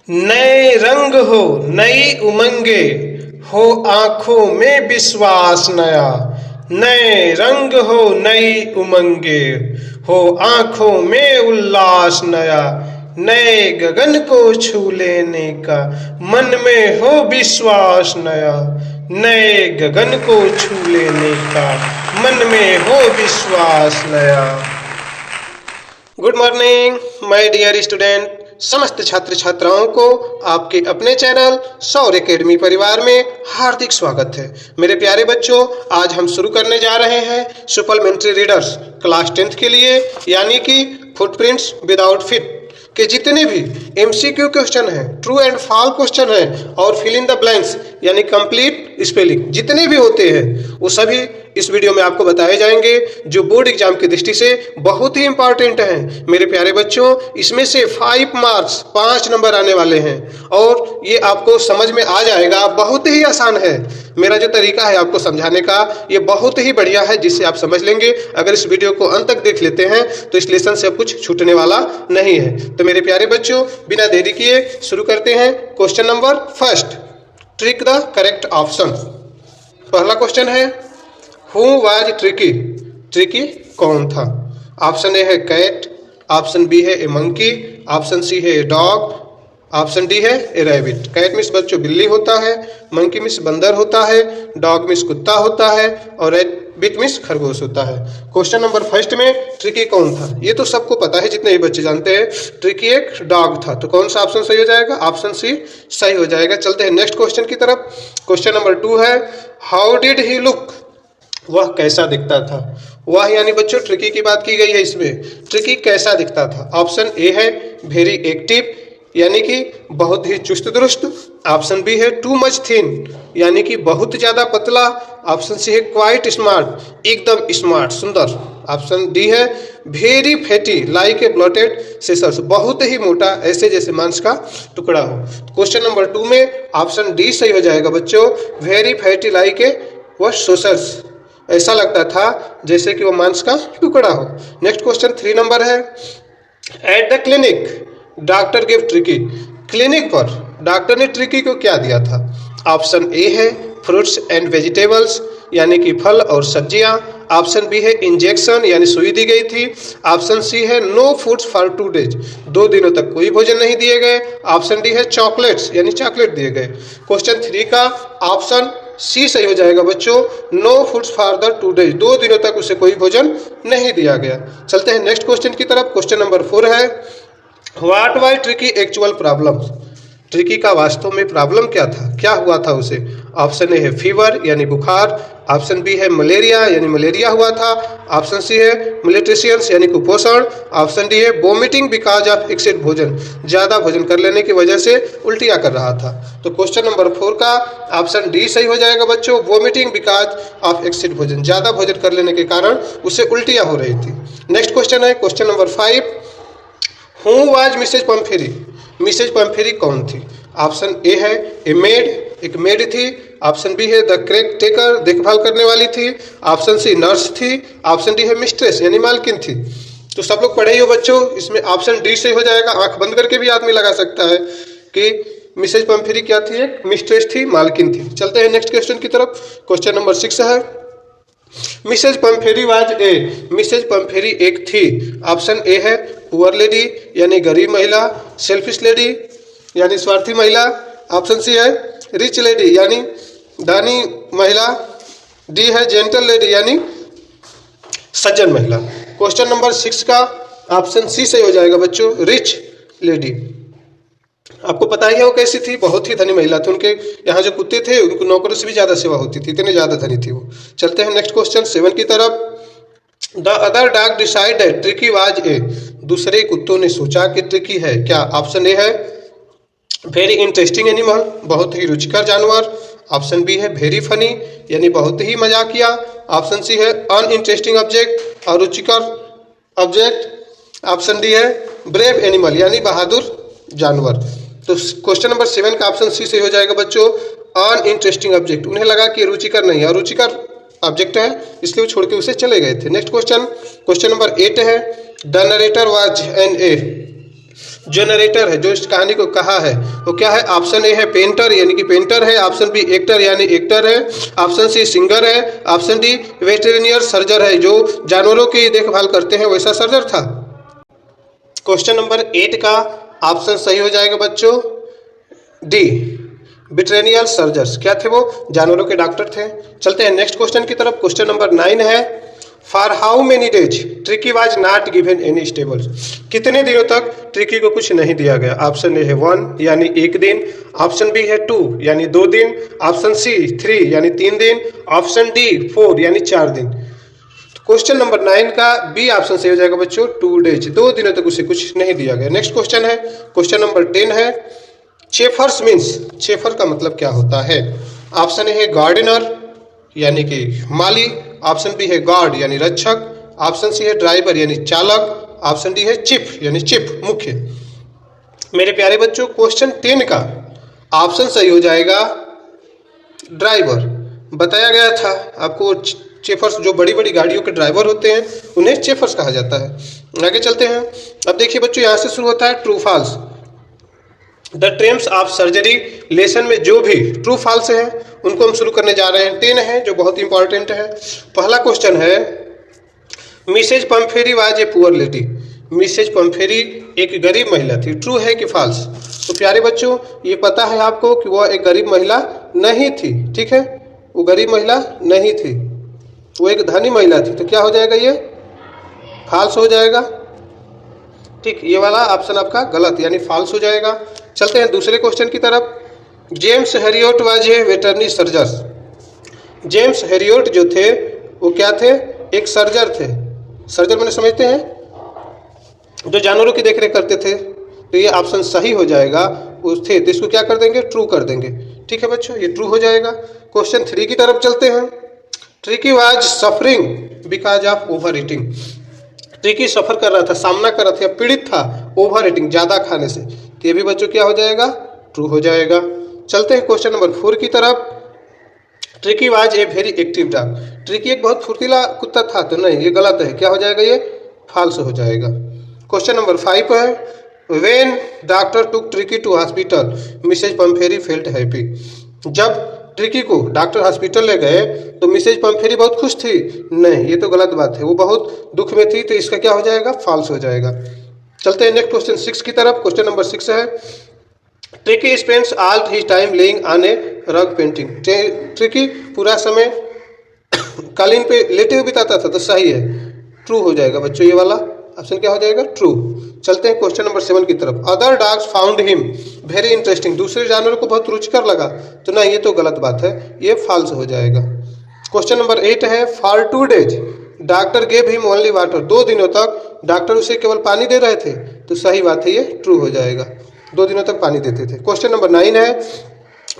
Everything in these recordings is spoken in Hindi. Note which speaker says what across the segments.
Speaker 1: नए रंग हो नई उमंगे, हो आंखों में विश्वास नया। नए रंग हो नई उमंगे, हो आंखों में उल्लास नया। नए गगन को छू लेने का मन में हो विश्वास नया। नए गगन को छू लेने का मन में हो विश्वास नया। Good morning my dear student. समस्त छात्र छात्राओं को आपके अपने चैनल सौर एकेडमी परिवार में हार्दिक स्वागत है। मेरे प्यारे बच्चों, आज हम शुरू करने जा रहे हैं सुपरमेंट्री रीडर्स क्लास 10th के लिए, यानी कि फुटप्रिंट्स विदाउट फीट के जितने भी एमसीक्यू क्वेश्चन हैं, ट्रू एंड फॉल्स क्वेश्चन हैं और फिल इन द ब्लैंक्स यानी कंप्लीट स्पेलिंग जितने भी होते हैं वो सभी इस वीडियो में आपको बताए जाएंगे, जो बोर्ड एग्जाम की दृष्टि से बहुत ही इंपॉर्टेंट हैं। मेरे प्यारे बच्चों, इसमें से 5 मार्क्स 5 नंबर आने वाले हैं और ये आपको समझ में आ जाएगा। बहुत ही आसान है। मेरा जो तरीका है आपको समझाने का, ये बहुत ही बढ़िया है, जिससे आप समझ लेंगे। अगर इस वीडियो को अंत तक देख लेते हैं तो इस लेसन से अब कुछ छूटने वाला नहीं है। तो मेरे प्यारे बच्चों, बिना देरी किए शुरू करते हैं। Question number first, trick the correct option. पहला क्वेश्चन है, हु वाज ट्रिकी। ट्रिकी कौन था? ऑप्शन ए है कैट, ऑप्शन बी है ए मंकी, ऑप्शन सी है ए डॉग, ऑप्शन डी है ए रैबिट। कैट मीन्स बच्चों बिल्ली होता है, मंकी मीन्स बंदर होता है, डॉग मीन्स कुत्ता होता है और रैबिट मीन्स खरगोश होता है। क्वेश्चन नंबर फर्स्ट में ट्रिकी कौन था, ये तो सबको पता है, जितने भी बच्चे जानते हैं। ट्रिकी एक डॉग था, तो कौन सा ऑप्शन सही हो जाएगा? ऑप्शन सी सही हो जाएगा। चलते हैं नेक्स्ट क्वेश्चन की तरफ। क्वेश्चन नंबर 2 है, हाउ डिड ही लुक। वह कैसा दिखता था? वह यानी बच्चों ट्रिकी की बात की गई है इसमें। ट्रिकी कैसा दिखता था? ऑप्शन ए है वेरी एक्टिव, यानी कि बहुत ही चुस्त दुरुस्त। ऑप्शन बी है टू मच थिन, यानी कि बहुत ज्यादा पतला। ऑप्शन सी है क्वाइट स्मार्ट, एकदम स्मार्ट सुंदर। ऑप्शन डी है very fatty like a bloated saucers, बहुत ही मोटा, ऐसे जैसे मांस का टुकड़ा हो। क्वेश्चन नंबर 2 में ऑप्शन डी सही हो जाएगा बच्चों, वेरी फैटी लाइक ए वह सोसर्स, ऐसा लगता था जैसे कि वो मांस का टुकड़ा हो। नेक्स्ट क्वेश्चन 3 नंबर है, at the clinic doctor give tricky. Clinic पर डॉक्टर ने ट्रिकी को क्या दिया था? ऑप्शन ए है फ्रूट्स एंड वेजिटेबल्स, यानी कि फल और सब्जियां। ऑप्शन बी है इंजेक्शन, यानी सुई दी गई थी। ऑप्शन सी है नो फूड्स फॉर 2 days, 2 दिनों तक कोई भोजन नहीं दिए गए। ऑप्शन डी है चॉकलेट्स, यानी चॉकलेट दिए गए। क्वेश्चन 3 का ऑप्शन सी सही हो जाएगा बच्चों, no foods for the 2 days, 2 दिनों तक उसे कोई भोजन नहीं दिया गया। चलते हैं नेक्स्ट क्वेश्चन की तरफ। क्वेश्चन नंबर 4 है, what was tricky actual problem. Tricky का वास्तव में प्रॉब्लम क्या था, क्या हुआ था उसे? ऑप्शन ए है फीवर, यानी बुखार। ऑप्शन बी है मलेरिया, यानी मलेरिया हुआ था। ऑप्शन सी है मलेट्रिशियंस, यानी कुपोषण। ऑप्शन डी है वोमिटिंग बिकॉज ऑफ एक्सेड भोजन, ज्यादा भोजन कर लेने की वजह से उल्टियाँ कर रहा था। तो क्वेश्चन नंबर 4 का ऑप्शन डी सही हो जाएगा बच्चों, वोमिटिंग बिकॉज ऑफ एक्सेड भोजन, ज्यादा भोजन कर लेने के कारण उसे उल्टियाँ हो रही थी। नेक्स्ट क्वेश्चन है question number 5, who was Mrs Pumphrey. Mrs Pumphrey कौन थी? ऑप्शन ए है ए मेड, एक मेड थी। ऑप्शन बी है द केयर टेकर, देखभाल करने वाली थी। ऑप्शन सी नर्स थी। ऑप्शन डी है मिस्ट्रेस, यानी मालकिन थी। तो सब लोग पढ़े ही हो बच्चों, इसमें ऑप्शन डी सही हो जाएगा। आंख बंद करके भी आदमी लगा सकता है कि मिसेज पम्फेरी क्या थी, एक मिस्ट्रेस थी, मालकिन थी। चलते हैं नेक्स्ट क्वेश्चन की तरफ। क्वेश्चन नंबर 6 है, Mrs Pumphrey was a. Mrs Pumphrey एक थी। ऑप्शन ए है पुअर लेडी, यानी गरीब महिला। सेल्फिश लेडी, यानी स्वार्थी महिला। ऑप्शन सी है रिच लेडी, यानी दानी महिला। डी है जेंटल लेडी, यानी सज्जन महिला। क्वेश्चन नंबर 6 का ऑप्शन सी सही हो जाएगा बच्चों, रिच लेडी। आपको पता ही है वो कैसी थी, बहुत ही धनी महिला थी। उनके यहाँ जो कुत्ते थे उनको नौकरों से भी ज्यादा सेवा होती थी, इतने ज्यादा धनी थी वो। चलते हैं नेक्स्ट क्वेश्चन 7 की तरफ। The other dog decide that Tricki was a. दूसरे कुत्तों ने सोचा कि ट्रिकी है क्या? ऑप्शन ए है वेरी इंटरेस्टिंग एनिमल, बहुत ही रुचिकर जानवर। ऑप्शन बी है वेरी फनी, यानी बहुत ही मजाकिया। ऑप्शन सी है अनइंटरेस्टिंग ऑब्जेक्ट, और रुचिकर ऑब्जेक्ट। ऑप्शन डी है ब्रेव एनिमल, यानी बहादुर जानवर। तो क्वेश्चन नंबर 7 का ऑप्शन सी सही हो जाएगा बच्चों, अनइंटरेस्टिंग ऑब्जेक्ट। उन्हें लगा कि रुचिकर नहीं है, रुचिकर ऑब्जेक्ट है, इसलिए वो छोड़ के उसे चले गए थे। नेक्स्ट क्वेश्चन, क्वेश्चन नंबर 8 है, the narrator was an A. जो नरेटर है, जो इस कहानी को कहा है, वो क्या है? ऑप्शन ए है पेंटर यानी कि पेंटर है, ऑप्शन बी एक्टर यानी एक्टर है, ऑप्शन सी सिंगर है, ऑप्शन डी वेटेरिनियर सर्जर है, जो जानवरों की देखभाल करते हैं वैसा सर्जर था। क्वेश्चन नंबर 8 का ऑप्शन सही हो जाएगा बच्चों डी, वेटेरिनियर सर्जर्स। क्या थे वो? जानवरों के डॉक्टर थे। चलते हैं नेक्स्ट क्वेश्चन की तरफ। क्वेश्चन नंबर 9 है, for how many days tricky was not given any stables. कितने दिनों तक ट्रिकी को कुछ नहीं दिया गया? ऑप्शन ए है 1 यानी 1 दिन, ऑप्शन बी है 2 यानी 2 दिन, ऑप्शन सी 3 यानी 3 दिन, ऑप्शन डी 4 यानी 4 दिन। क्वेश्चन नंबर 9 का बी ऑप्शन सही हो जाएगा बच्चों 2 डेज, 2 दिनों तक उसे कुछ नहीं दिया गया। नेक्स्ट क्वेश्चन है, क्वेश्चन नंबर 10 है, चेफर्स मीन्स, चेफर का मतलब क्या होता है? ऑप्शन ए है गार्डनर यानी कि माली, ऑप्शन बी है गार्ड यानी रक्षक, ऑप्शन सी है ड्राइवर यानी चालक, ऑप्शन डी है चिफ यानी चिफ मुख्य। मेरे प्यारे बच्चों क्वेश्चन 10 का ऑप्शन सही हो जाएगा ड्राइवर। बताया गया था आपको चेफर्स, जो बड़ी बड़ी गाड़ियों के ड्राइवर होते हैं उन्हें चेफर्स कहा जाता है। आगे चलते हैं। अब देखिए बच्चों यहाँ से शुरू होता है true false. The terms of surgery lesson में जो भी ट्रू फॉल्स है उनको हम शुरू करने जा रहे हैं। 10 है जो बहुत इंपॉर्टेंट है। पहला क्वेश्चन है, Mrs Pumphrey was a poor lady. Mrs Pumphrey एक गरीब महिला थी। ट्रू है कि फॉल्स? तो प्यारे बच्चों ये पता है आपको कि वह एक गरीब महिला नहीं थी। ठीक है, वो गरीब महिला नहीं थी, वो एक धनी महिला थी। तो क्या हो जाएगा? ये फॉल्स हो जाएगा। ठीक, ये वाला ऑप्शन आपका गलत यानी फॉल्स हो जाएगा। चलते हैं दूसरे क्वेश्चन की तरफ। James Herriot was a veterinary surgeon. James Herriot जो थे वो क्या थे? एक सर्जर थे। सर्जर मैंने समझते हैं जो जानवरों की देखरेख करते थे। तो ये ऑप्शन सही हो जाएगा। वो थे तो इसको क्या कर देंगे? ट्रू कर देंगे। ठीक है बच्चों, ये ट्रू हो जाएगा। क्वेश्चन 3 की तरफ चलते हैं। Tricki was suffering because of overeating. Tricki suffer कर रहा था, सामना कर रहा था, पीड़ित था ओवर ईटिंग, ज्यादा खाने से। तो ये भी बच्चों क्या हो जाएगा? ट्रू हो जाएगा। चलते हैं क्वेश्चन नंबर 4 की तरफ। Tricky was a very active dog. Tricky एक बहुत फुर्तीला कुत्ता था। तो नहीं, ये गलत है। क्या हो जाएगा? ये फॉल्स हो जाएगा। क्वेश्चन नंबर 5 है, when doctor took Tricki to hospital Mrs Pumphrey felt happy. जब ट्रिकी को डॉक्टर हॉस्पिटल ले गए तो मिसेज पम्फेरी बहुत खुश थी। नहीं, ये तो गलत बात है, वो बहुत दुख में थी। तो इसका क्या हो जाएगा? फॉल्स हो जाएगा। चलते हैं नेक्स्ट क्वेश्चन 6 की तरफ। क्वेश्चन नंबर 6 है, Tricki spends all his time lying on a rug panting. Tricky पूरा समय कालीन पे लेटे हुए बिताता था। तो सही है, ट्रू हो जाएगा बच्चों। ये वाला ऑप्शन क्या हो जाएगा? ट्रू। चलते हैं क्वेश्चन नंबर 7 की तरफ। Other dogs found him very interesting. दूसरे जानवरों को बहुत रुचिकर लगा। तो नहीं, ये तो गलत बात है, ये फॉल्स हो जाएगा। क्वेश्चन नंबर 8 है, for 2 days doctor gave him only water. 2 दिनों तक डॉक्टर उसे केवल पानी दे रहे थे। तो सही बात है, ये ट्रू हो जाएगा। 2 दिनों तक पानी देते थे। क्वेश्चन नंबर 9 है,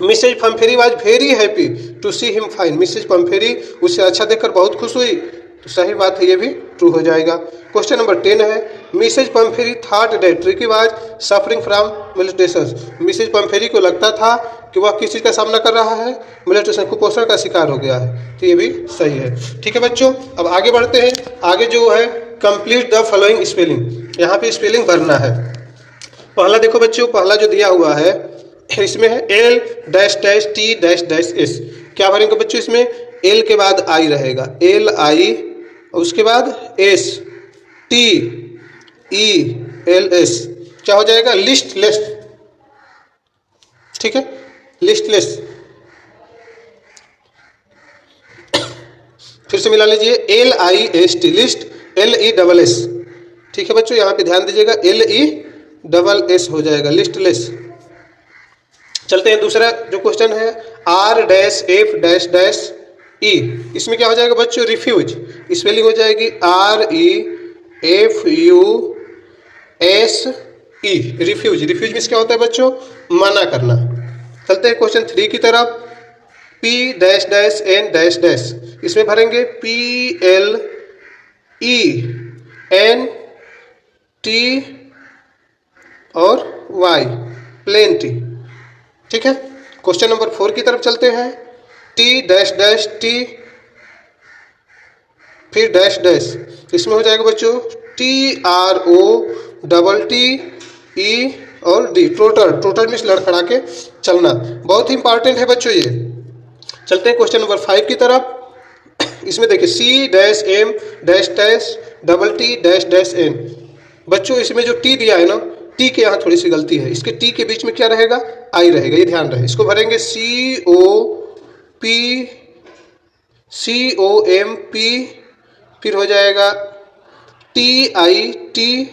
Speaker 1: Mrs Pumphrey was very happy to see him fine. Mrs Pumphrey उसे अच्छा देखकर बहुत खुश हुई। तो सही बात है, ये भी ट्रू हो जाएगा। क्वेश्चन नंबर 10 है, Mrs Pumphrey thought that Tricki was suffering from malnutrition. Mrs Pumphrey को लगता था कि वह किस चीज़ का सामना कर रहा है? मेलिटेशन, कुपोषण का शिकार हो गया है। तो ये भी सही है। ठीक है बच्चों, अब आगे बढ़ते हैं। आगे जो है कंप्लीट द फॉलोइंग स्पेलिंग, यहाँ पे स्पेलिंग भरना है। पहला देखो बच्चों, पहला जो दिया हुआ है इसमें है L dash dash T dash dash S। क्या भरेंगे बच्चों? इसमें L के बाद I रहेगा, LI, उसके बाद S TELS। क्या हो जाएगा? लिस्टलेस। ठीक है, लिस्टलेस। फिर से मिला लीजिए, LIST लिस्ट, LESS। ठीक है बच्चों, यहाँ पे ध्यान दीजिएगा, LESS हो जाएगा, लिस्टलेस। चलते हैं दूसरा जो क्वेश्चन है, R dash F dash dash E। इसमें क्या हो जाएगा बच्चों? रिफ्यूज। स्पेलिंग हो जाएगी REFUSE। रिफ्यूज। रिफ्यूज मीन्स क्या होता है बच्चों? मना करना। चलते हैं क्वेश्चन 3 की तरफ। P dash dash N dash dash. इसमें भरेंगे PLENT और Y, प्लेंटी। ठीक है, क्वेश्चन नंबर 4 की तरफ चलते हैं। T डैश डैश T फिर डैश डैश। इसमें हो जाएगा बच्चों TROTT ई और डी, ट्रोटर। ट्रोटर मीन्स लड़खड़ा के चलना, बहुत ही इंपॉर्टेंट है बच्चों ये। चलते हैं क्वेश्चन नंबर 5 की तरफ। इसमें देखिए C dash M dash dash double T dash dash N. बच्चों इसमें जो टी दिया है ना, टी के यहाँ थोड़ी सी गलती है, इसके टी के बीच में क्या रहेगा, आई रहेगा, ये ध्यान रहे। इसको भरेंगे COM P, फिर हो जाएगा TITION,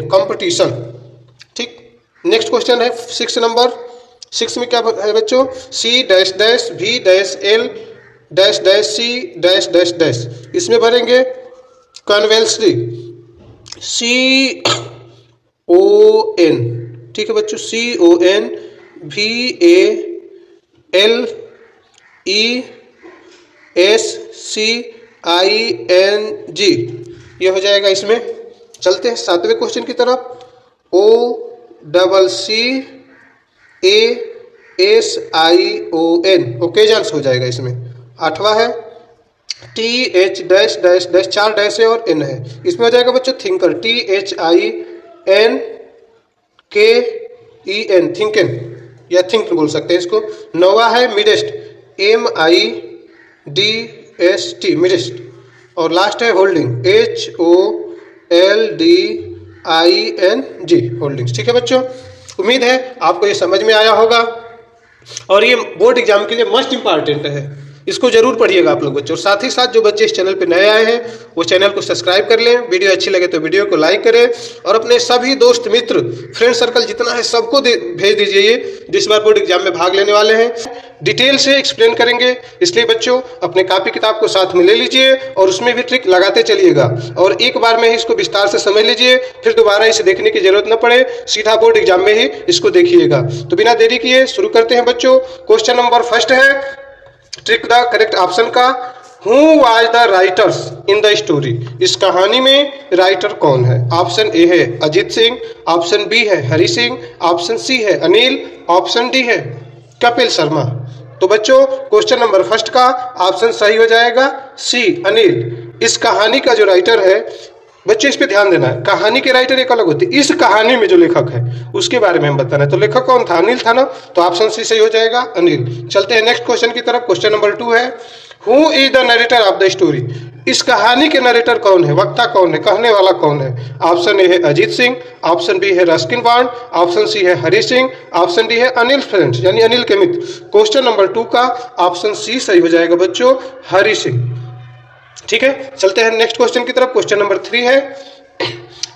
Speaker 1: कंपटीशन। ठीक, नेक्स्ट क्वेश्चन है 6 नंबर। 6 में क्या है बच्चों, C dash dash V dash L dash dash C dash dash dash. इसमें भरेंगे कन्वेंसली CON। ठीक है बच्चों, CONVALENG, ये हो जाएगा इसमें। चलते हैं 7वें क्वेश्चन की तरफ। OCCASION, ओकेजन्स हो जाएगा इसमें। 8वां है TH dash dash dash, 4 dash है और N है, इसमें हो जाएगा बच्चों थिंकर, THINKEN, थिंकन या थिंक बोल सकते हैं इसको। 9वां है मिडेस्ट, MIDST, मिडेस्ट। और लास्ट है होल्डिंग, HOLDING, होल्डिंग्स। ठीक है बच्चों, उम्मीद है आपको ये समझ में आया होगा और ये बोर्ड एग्जाम के लिए मस्ट इंपॉर्टेंट है, इसको जरूर पढ़िएगा आप लोग बच्चों। और साथ ही साथ जो बच्चे इस चैनल पे नए आए हैं वो चैनल को सब्सक्राइब कर लें, वीडियो अच्छी लगे तो वीडियो को लाइक करें और अपने सभी दोस्त मित्र फ्रेंड सर्कल जितना है सबको भेज दीजिए ये जिस बार बोर्ड एग्जाम में भाग लेने वाले हैं। डिटेल से एक्सप्लेन करेंगे, इसलिए बच्चों अपने कॉपी किताब को साथ में ले लीजिए और उसमें भी ट्रिक लगाते चलिएगा और एक बार में ही इसको विस्तार से समझ लीजिए, फिर दोबारा इसे देखने की जरूरत न पड़े, सीधा बोर्ड एग्जाम में ही इसको देखिएगा। तो बिना देरी किए शुरू करते हैं बच्चों। क्वेश्चन नंबर 1 है ट्रिक द करेक्ट ऑप्शन का। Who was the writers in the story, इस कहानी में राइटर कौन है। ऑप्शन ए है अजीत सिंह, ऑप्शन बी है हरि सिंह, ऑप्शन सी है अनिल, ऑप्शन डी है कपिल शर्मा। तो बच्चों क्वेश्चन नंबर 1 का ऑप्शन सही हो जाएगा सी, अनिल। इस कहानी का जो राइटर है बच्चों, इस पे ध्यान देना है, कहानी के राइटर एक अलग होती है, इस कहानी में जो लेखक है उसके बारे में हम बताना है। तो लेखक कौन था, अनिल था ना, तो ऑप्शन सी सही हो जाएगा, अनिल। चलते हैं नेक्स्ट क्वेश्चन की तरफ। क्वेश्चन नंबर 2 है who is the narrator of the story, इस कहानी के नरेटर कौन है, वक्ता कौन है, कहने वाला कौन है। ऑप्शन ए है अजीत सिंह, ऑप्शन बी है रस्किन बॉन्ड, ऑप्शन सी है हरि सिंह, ऑप्शन डी है अनिल फ्रेंड्स यानी अनिल के मित्र। क्वेश्चन नंबर 2 का ऑप्शन सी सही हो जाएगा बच्चों, हरि सिंह। ठीक है, चलते हैं नेक्स्ट क्वेश्चन की तरफ। क्वेश्चन नंबर 3 है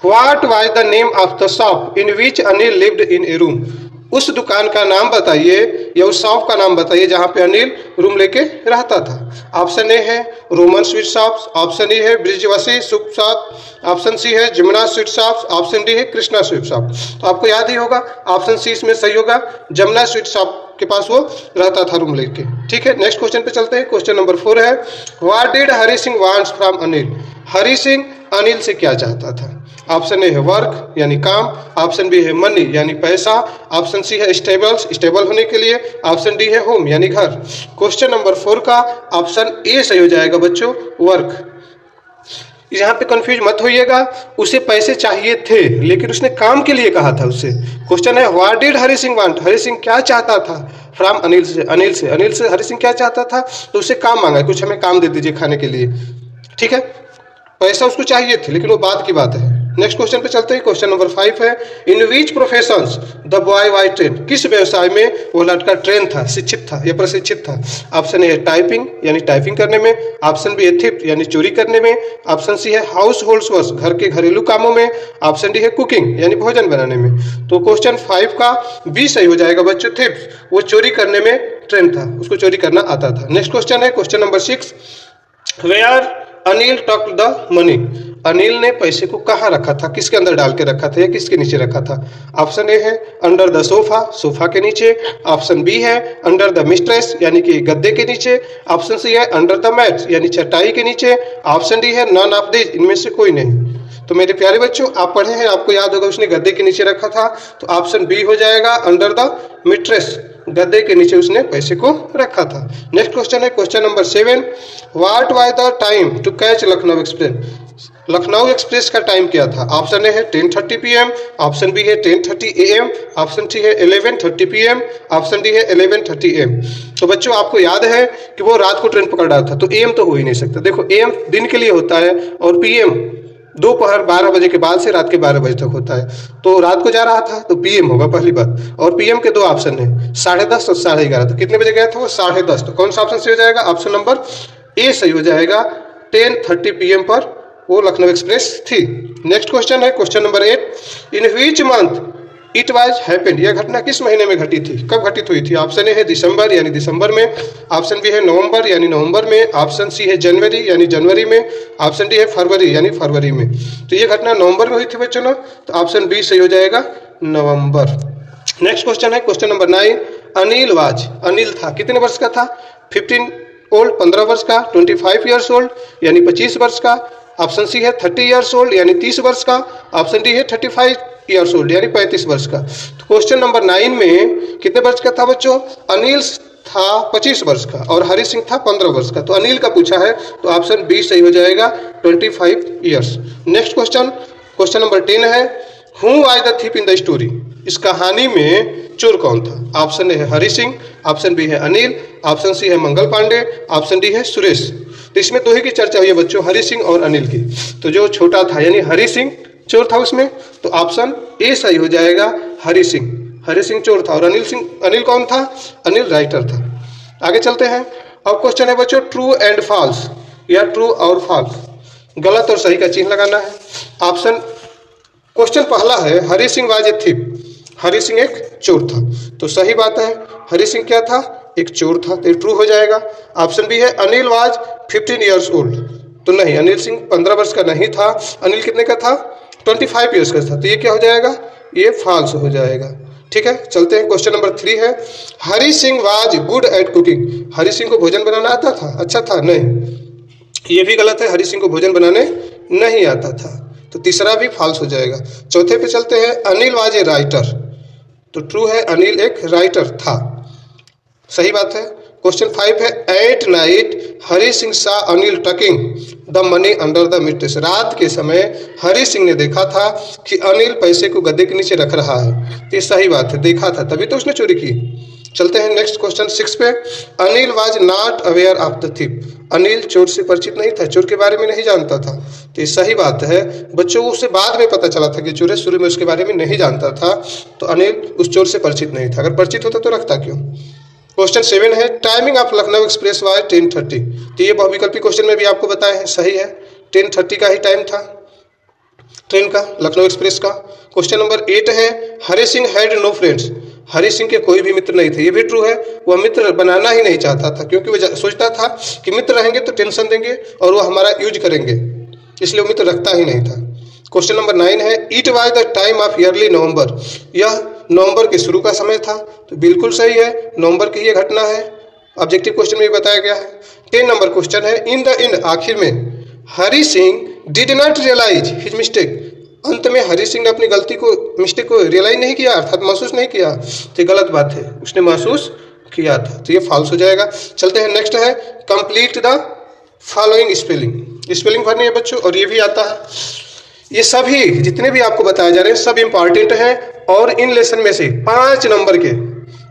Speaker 1: what was the name of the shop in which Anil lived in A room, उस दुकान का नाम बताइए या उस शॉप का नाम बताइए जहां पे अनिल रूम लेके रहता था। ऑप्शन ए है Roman sweet shops, option E है Brijwasi sweet shop, option C है Jamuna sweet shops, option D है कृष्णा स्वीट शॉप। तो आपको याद ही होगा ऑप्शन सी इसमें सही होगा, जमुना स्वीट शॉप के पास वो रहता था रूम लेके। ठीक है, नेक्स्ट क्वेश्चन पे चलते हैं। क्वेश्चन नंबर 4 है what did Hari Singh wants from Anil, Hari Singh Anil से क्या चाहता था। ऑप्शन ए है वर्क यानी काम, ऑप्शन बी है मनी यानी पैसा, ऑप्शन सी है स्टेबल्स स्टेबल होने के लिए, ऑप्शन डी है होम यानी घर। क्वेश्चन नंबर 4 का ऑप्शन ए सही हो जाएगा बच्चों, वर्क। यहाँ पे कंफ्यूज मत होइएगा, उसे पैसे चाहिए थे लेकिन उसने काम के लिए कहा था उससे। क्वेश्चन है what did Hari Singh want, Hari Singh क्या चाहता था फ्रॉम अनिल से, अनिल से हरि सिंह क्या चाहता था, तो उसे काम मांगा, कुछ हमें काम दे दीजिए खाने के लिए। ठीक है, पैसा उसको चाहिए थे लेकिन वो बाद की बात है। नेक्स्ट क्वेश्चन पे चलते हैं। क्वेश्चन नंबर 5 है in which professions the boy was train, किस व्यवसाय में वो लड़का ट्रेन था, शिक्षित था या प्रशिक्षित था। ऑप्शन ए है टाइपिंग यानी टाइपिंग करने में, ऑप्शन बी है थिफ्ट यानी चोरी करने में, ऑप्शन सी है हाउस होल्ड वर्क घर के घरेलू कामों में, ऑप्शन डी है कुकिंग यानी भोजन बनाने में। तो क्वेश्चन 5 का बी सही हो जाएगा बच्चों, थिफ्ट, वो चोरी करने में ट्रेन था, उसको चोरी करना आता था। नेक्स्ट क्वेश्चन है question number 6 where Anil talk the money, Anil ने पैसे को कहाँ रखा था, किसके अंदर डाल के रखा था या किसके नीचे रखा था। ऑप्शन ए है अंडर द सोफा, सोफा के नीचे, ऑप्शन बी है अंडर द मिस्ट्रेस यानी कि गद्दे के नीचे, ऑप्शन सी है अंडर द मैट यानी चटाई के नीचे, ऑप्शन डी है नन ऑफ दिस, इनमें से कोई नहीं। तो मेरे प्यारे बच्चों आप पढ़े हैं, आपको याद होगा उसने गद्दे के नीचे रखा था, तो ऑप्शन बी हो जाएगा अंडर द मिस्ट्रेस, गद्दे के नीचे उसने पैसे को रखा था। नेक्स्ट क्वेश्चन है question number 7 what was the time to catch Lucknow Express, Lucknow Express का टाइम क्या था? ऑप्शन ए है 10:30 PM, ऑप्शन बी है 10:30 AM, ऑप्शन सी है 11:30 PM, ऑप्शन डी है 11:30 AM। तो बच्चों आपको याद है कि वो रात को ट्रेन पकड़ रहा था, तो AM तो हो ही नहीं सकता। देखो AM दिन के लिए होता है और PM दोपहर 12 बजे के बाद से रात के 12 बजे तक होता है। तो रात को जा रहा था तो PM होगा पहली बात। और PM के दो ऑप्शन है, 10:30 और 11:30। तो कितने बजे गया था वो? 10:30। तो कौन सा ऑप्शन सही हो जाएगा? ऑप्शन नंबर ए सही हो जाएगा। 10:30 PM पर वो लखनऊ एक्सप्रेस थी। नेक्स्ट क्वेश्चन है question number 8। In which month it was happened? यह घटना किस महीने में घटी थी, कब घटित हुई थी? ऑप्शन ए है दिसंबर यानी दिसंबर में, ऑप्शन बी है नवंबर यानी नवंबर में, ऑप्शन सी है जनवरी यानी जनवरी में, ऑप्शन डी है फरवरी यानी फरवरी में। तो ये घटना नवंबर में हुई थी बच्चों ना, तो ऑप्शन बी सही हो जाएगा नवंबर। नेक्स्ट क्वेश्चन है question number 9। Anil was, Anil था, कितने वर्ष का था? 15 ओल्ड 15 वर्ष का, 25 ईयर्स ओल्ड यानी 25 वर्ष का, ऑप्शन सी है 30 ईयर्स ओल्ड यानी 30 वर्ष का, ऑप्शन डी है 35 ईयर्स ओल्ड यानी 35 वर्ष का। तो क्वेश्चन नंबर 9 में कितने वर्ष का था बच्चों? अनिल था 25 वर्ष का और हरि सिंह था 15 वर्ष का। तो अनिल का पूछा है तो ऑप्शन बी सही हो जाएगा 25 years. Next question question number 10 है। Who was the thief in the story? इस कहानी में चोर कौन था? ऑप्शन ए है हरि सिंह, ऑप्शन बी है अनिल, ऑप्शन सी है मंगल पांडे, ऑप्शन डी है सुरेश। तो इसमें दो ही की चर्चा हुई है बच्चों, हरि सिंह और अनिल की। तो जो छोटा था यानी हरि सिंह चोर था उसमें, तो ऑप्शन ए सही हो जाएगा हरि सिंह। हरि सिंह चोर था और अनिल कौन था? अनिल राइटर था। आगे चलते हैं। अब क्वेश्चन है बच्चों ट्रू एंड फॉल्स या ट्रू और फॉल्स, गलत और सही का चिन्ह लगाना है। ऑप्शन क्वेश्चन पहला है Hari Singh was a thief, Hari Singh एक चोर था, तो सही बात है। हरि सिंह क्या था? एक चोर था, तो ट्रू हो जाएगा। ऑप्शन बी है अनिल वाज 15 ईयर्स ओल्ड, तो नहीं, अनिल सिंह 15 वर्ष का नहीं था। अनिल कितने का था? 25 ईयर्स का था, तो ये क्या हो जाएगा? ये फॉल्स हो जाएगा। ठीक है, चलते हैं। क्वेश्चन नंबर 3 है Hari Singh was good at cooking, Hari Singh को भोजन बनाना आता था? अच्छा था? नहीं, ये भी गलत है, हरि सिंह को भोजन बनाने नहीं आता था, तो तीसरा भी फॉल्स हो जाएगा। चौथे पे चलते हैं। अनिल वाज ए राइटर, तो ट्रू है, अनिल एक राइटर था, सही बात है। क्वेश्चन 5 है at night Hari Singh saw Anil taking the money under the mattress, रात के समय हरि सिंह ने देखा था कि अनिल पैसे को गद्दे के नीचे रख रहा है, तो ये सही बात है, देखा था तभी तो उसने चोरी की। चलते हैं नेक्स्ट क्वेश्चन 6 पे। Anil was not aware of the thief, Anil चोर से परिचित नहीं था, चोर के बारे में नहीं जानता था, तो ये सही बात है बच्चों। उसे बाद में पता चला था कि चोर है, शुरू में उसके बारे में नहीं जानता था, तो अनिल उस चोर से परिचित नहीं था। अगर परिचित होता तो रखता क्यों। क्वेश्चन 7 है timing of Lucknow express was 10:30, तो ये बहुविकल्पी क्वेश्चन में भी आपको बताया है, सही है, 10:30 का ही टाइम था ट्रेन का, लखनऊ एक्सप्रेस का। क्वेश्चन नंबर 8 है Hari Singh had no friends, Hari Singh के कोई भी मित्र नहीं थे, ये भी ट्रू है, वह मित्र बनाना ही नहीं चाहता था, क्योंकि वह सोचता था कि मित्र रहेंगे तो टेंशन देंगे और वो हमारा यूज करेंगे, इसलिए वो मित्र रखता ही नहीं था। क्वेश्चन नंबर 9 है it was the time of early November, यह नवंबर के शुरू का समय था, तो बिल्कुल सही है, नवंबर की ये घटना है, ऑब्जेक्टिव क्वेश्चन में भी बताया गया है। 10 नंबर क्वेश्चन है इन द एंड, आखिर में Hari Singh did not realise his mistake, अंत में हरि सिंह ने अपनी गलती को, मिस्टेक को रियलाइज नहीं किया, अर्थात महसूस नहीं किया, तो गलत बात है, उसने महसूस किया था, तो ये फॉल्स हो जाएगा। चलते हैं नेक्स्ट है complete the following spelling, spelling भरनी है बच्चों, और ये भी आता है। ये सभी जितने भी आपको बताए जा रहे हैं सब इंपॉर्टेंट हैं, और इन लेसन में से 5 नंबर के,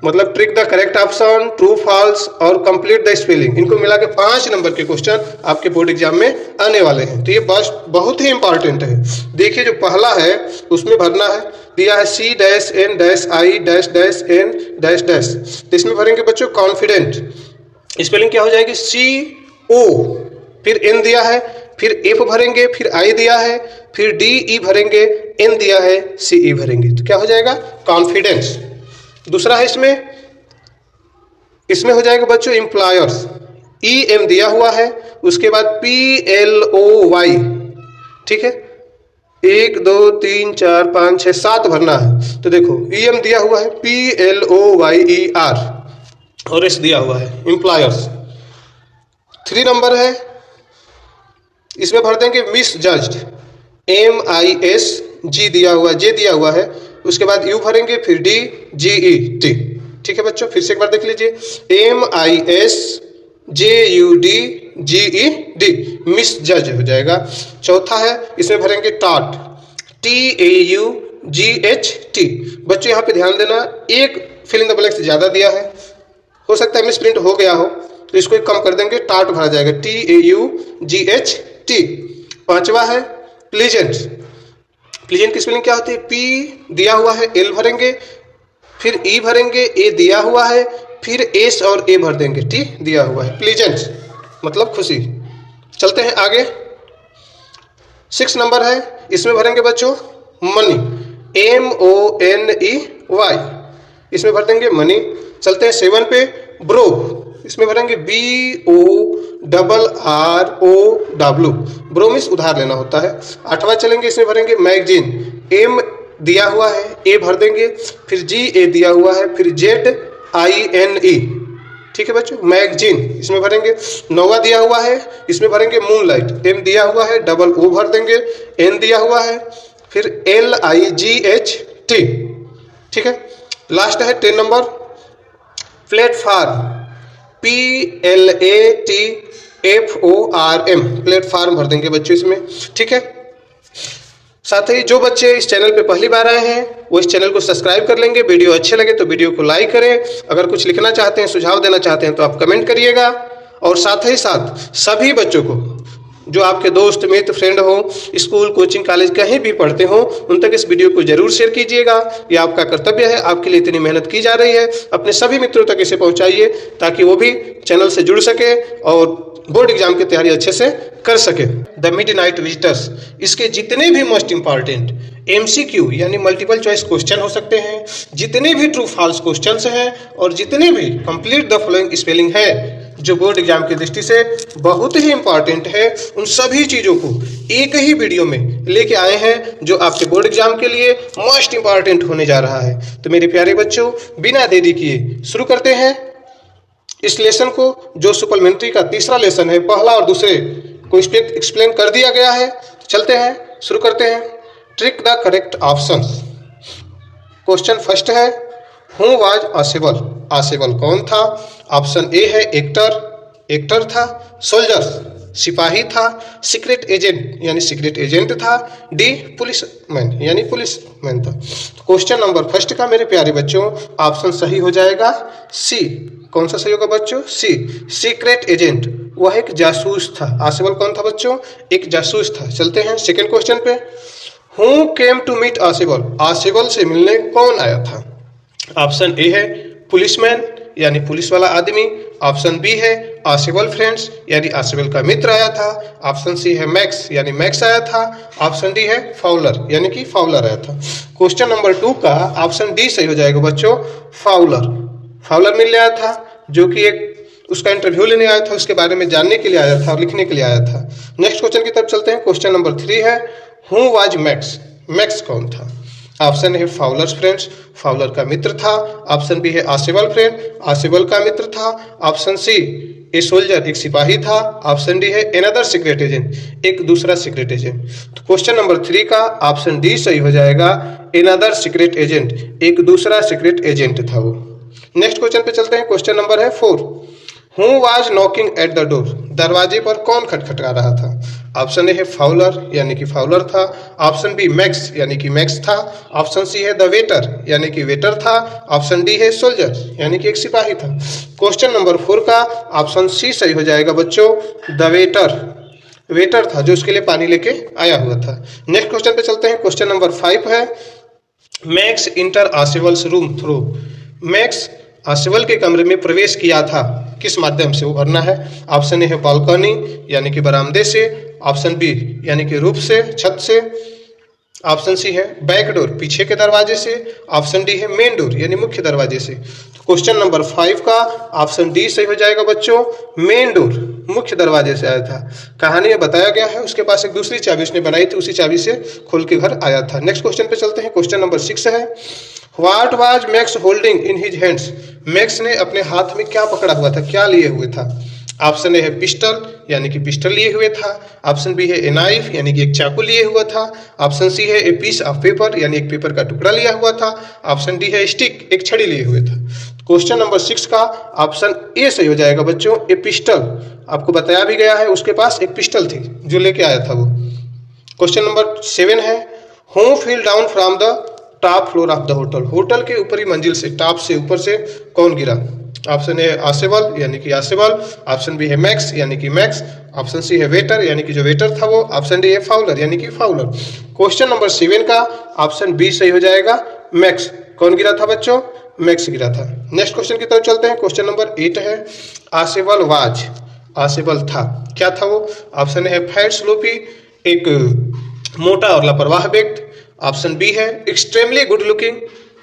Speaker 1: मतलब trick the correct option, true false और कंप्लीट द स्पेलिंग, इनको मिला के 5 नंबर के क्वेश्चन आपके बोर्ड एग्जाम में आने वाले हैं, तो ये बस बहुत ही इंपॉर्टेंट है। देखिए जो पहला है उसमें भरना है, दिया है C-N-I--N-N, तो इसमें भरेंगे बच्चों कॉन्फिडेंट, स्पेलिंग क्या हो जाएगी CO, फिर N दिया है, फिर F भरेंगे, फिर I दिया है, फिर DE भरेंगे, N दिया है, CE भरेंगे, तो क्या हो जाएगा कॉन्फिडेंस। दूसरा है इसमें हो जाएगा बच्चों एम्प्लॉयर्स, EM दिया हुआ है, उसके बाद PLOY, ठीक है, 1 2 3 4 5 6 7 भरना है, तो देखो EM दिया हुआ है, PLOYER और S दिया हुआ है एम्प्लॉयर्स। 3 नंबर है, इसमें भर देंगे मिस जज्ड, MISG दिया हुआ, J दिया हुआ है, उसके बाद U भरेंगे, फिर DGET, ठीक है बच्चों, फिर से एक बार देख लीजिए, MISJUD GED, मिस जज हो जाएगा। चौथा है, इसमें भरेंगे टाट, TAUGHT। बच्चों यहाँ पे ध्यान देना, एक फिल इन द ब्लैंक से ज़्यादा दिया है, हो सकता है मिस प्रिंट हो गया हो, तो इसको एक कम कर देंगे, टाट भरा जाएगा, TAUGHT। पांचवा है प्लीजेंट। प्लीजेंट की स्पेलिंग क्या होती है? P दिया हुआ है, L भरेंगे, फिर E भरेंगे, A दिया हुआ है, फिर S और A भर देंगे, T दिया हुआ है, प्लीजेंट मतलब खुशी। चलते हैं आगे। 6 नंबर है, इसमें भरेंगे बच्चों मनी, MONEY, इसमें भर देंगे मनी। चलते हैं 7 पे, ब्रो, इसमें भरेंगे BORROW, ब्रो मीन्स उधार लेना होता है। 8वां चलेंगे, इसमें भरेंगे मैगजीन, M दिया हुआ है, A भर देंगे, फिर GA दिया हुआ है, फिर ZINE, ठीक है बच्चों, मैगजीन, इसमें भरेंगे। 9वां दिया हुआ है, इसमें भरेंगे मूनलाइट, M दिया हुआ है, डबल O भर देंगे, N दिया हुआ है, फिर LIGHT, ठीक है। लास्ट है 10 नंबर, प्लेटफार्म, PLATFORM, प्लेटफार्म भर देंगे बच्चों इसमें, ठीक है। साथ ही जो बच्चे इस चैनल पे पहली बार आए हैं वो इस चैनल को सब्सक्राइब कर लेंगे। वीडियो अच्छे लगे तो वीडियो को लाइक करें, अगर कुछ लिखना चाहते हैं, सुझाव देना चाहते हैं तो आप कमेंट करिएगा। और साथ ही साथ सभी बच्चों को, जो आपके दोस्त मित्र फ्रेंड हो, स्कूल कोचिंग कॉलेज कहीं भी पढ़ते हो, उन तक इस वीडियो को जरूर शेयर कीजिएगा। ये आपका कर्तव्य है, आपके लिए इतनी मेहनत की जा रही है, अपने सभी मित्रों तक इसे पहुंचाइए ताकि वो भी चैनल से जुड़ सके और बोर्ड एग्जाम की तैयारी अच्छे से कर सके। द मिडनाइट विजिटर्स, इसके जितने भी मोस्ट इंपॉर्टेंट MCQ यानी मल्टीपल चॉइस क्वेश्चन हो सकते हैं, जितने भी ट्रू फॉल्स क्वेश्चंस हैं और जितने भी कंप्लीट द फॉलोइंग स्पेलिंग है जो बोर्ड एग्जाम की दृष्टि से बहुत ही इंपॉर्टेंट है, उन सभी चीजों को एक ही वीडियो में लेके आए हैं जो आपके बोर्ड एग्जाम के लिए मोस्ट इंपॉर्टेंट होने जा रहा है। तो मेरे प्यारे बच्चों, बिना देरी किए शुरू करते हैं इस लेसन को, जो सुपरमेंट्री का तीसरा लेसन है। पहला और दूसरे को एक्सप्लेन कर दिया गया है। चलते हैं, शुरू करते हैं। Trick the correct option. Question first है, हु वाज आसेबल, आसेबल कौन था? ऑप्शन ए है एक्टर, एक्टर था। सोल्जर, सिपाही था। सीक्रेट एजेंट यानी सीक्रेट एजेंट था। डी, पुलिसमैन यानी पुलिसमैन था। क्वेश्चन नंबर फर्स्ट का मेरे प्यारे बच्चों ऑप्शन सही हो जाएगा सी। कौन सा सही होगा बच्चों? सी, सीक्रेट एजेंट, वह एक जासूस था। आसेबल कौन था बच्चों? एक जासूस था। चलते हैं सेकंड क्वेश्चन पे। हु केम टू मीट आसेबल, आसेबल से मिलने कौन आया था? ऑप्शन ए है पुलिसमैन यानी पुलिस वाला आदमी। ऑप्शन बी है आसेबल फ्रेंड्स यानी आसेबल का मित्र आया था। ऑप्शन सी है मैक्स यानी मैक्स आया था। ऑप्शन डी है फाउलर यानी कि फाउलर आया था। क्वेश्चन नंबर 2 का ऑप्शन डी सही हो जाएगा बच्चों, फाउलर। फाउलर मिलने आया था, जो कि एक उसका इंटरव्यू लेने आया था, उसके बारे में जानने के लिए आया था और लिखने के लिए आया था। नेक्स्ट क्वेश्चन की तरफ चलते हैं। क्वेश्चन नंबर 3 है, हु वाज मैक्स, मैक्स कौन था? ऑप्शन है फाउलर्स फ्रेंड्स, फाउलर का मित्र था। ऑप्शन बी है आसेबल फ्रेंड, आसेबल का मित्र था। ऑप्शन सी ए सोल्जर, एक सिपाही था। ऑप्शन डी है एनदर सीक्रेट एजेंट, एक दूसरा सीक्रेट एजेंट। तो क्वेश्चन नंबर 3 का ऑप्शन डी सही हो जाएगा, एनदर सीक्रेट एजेंट, एक दूसरा सीक्रेट एजेंट था वो। नेक्स्ट क्वेश्चन पे चलते हैं। क्वेश्चन नंबर है 4, who was knocking at the door, दरवाजे पर कौन खटखटा रहा था? ऑप्शन ए है फाउलर यानी कि फाउलर था। ऑप्शन बी मैक्स यानी कि मैक्स था। ऑप्शन सी है द वेटर यानी कि वेटर था। ऑप्शन डी है सोल्जर यानी कि एक सिपाही था। क्वेश्चन नंबर 4 का ऑप्शन सी सही हो जाएगा बच्चों, द वेटर, वेटर था जो उसके लिए पानी लेके आया हुआ था। नेक्स्ट क्वेश्चन पे चलते हैं। क्वेश्चन नंबर 5 है, Max enter Ausable's room through, Max Ausable के कमरे में प्रवेश किया था, किस माध्यम से? वो भरना है। ऑप्शन ए है बालकनी यानी कि बरामदे से। ऑप्शन बी यानी कि रूफ से, छत से। ऑप्शन सी है बैक डोर, पीछे के दरवाजे से। ऑप्शन डी है मेन डोर यानी मुख्य दरवाजे से। तो क्वेश्चन नंबर 5 का ऑप्शन डी सही हो जाएगा बच्चों, मेन डोर, मुख्य दरवाजे से आया था। कहानी में बताया गया है उसके पास एक दूसरी चाबी उसने बनाई थी, उसी चाबी से खोल के घर आया था। नेक्स्ट क्वेश्चन पे चलते हैं। क्वेश्चन नंबर 6 है, what was max holding in his hands, max ने अपने हाथ में क्या पकड़ा हुआ था, क्या लिए हुए था? ऑप्शन ए है पिस्टल यानी कि पिस्टल लिए हुए था। ऑप्शन बी है ए नाइफ यानी कि एक चाकू लिए हुआ था। ऑप्शन सी है ए पीस ऑफ पेपर यानी एक पेपर का टुकड़ा लिया हुआ था। ऑप्शन डी है स्टिक, एक छड़ी लिए हुए था। क्वेश्चन नंबर 6 का ऑप्शन ए सही हो जाएगा बच्चों, ए पिस्टल। आपको बताया भी गया है, उसके पास एक पिस्टल थी जो लेके आया था वो। क्वेश्चन नंबर 7 है, who fell down from the top floor of the hotel. Hotel के ऊपरी मंजिल से, टॉप से, ऊपर से कौन गिरा? ऑप्शन ए आसेबल यानी कि आसेबल, ऑप्शन बी है मैक्स यानी कि मैक्स, ऑप्शन सी है वेटर यानी कि जो वेटर था वो, ऑप्शन डी है फाउलर यानी कि फाउलर। क्वेश्चन नंबर 7 का ऑप्शन बी सही हो जाएगा, मैक्स। कौन गिरा था बच्चों? मैक्स गिरा था। नेक्स्ट क्वेश्चन की तरफ चलते हैं। क्वेश्चन नंबर 8 है, आसेबल वाज, आसेबल था, क्या था वो? ऑप्शन है फैट स्लूपी, एक मोटा और लापरवाह व्यक्ति, ऑप्शन बी है एक्सट्रीमली गुड लुकिंग,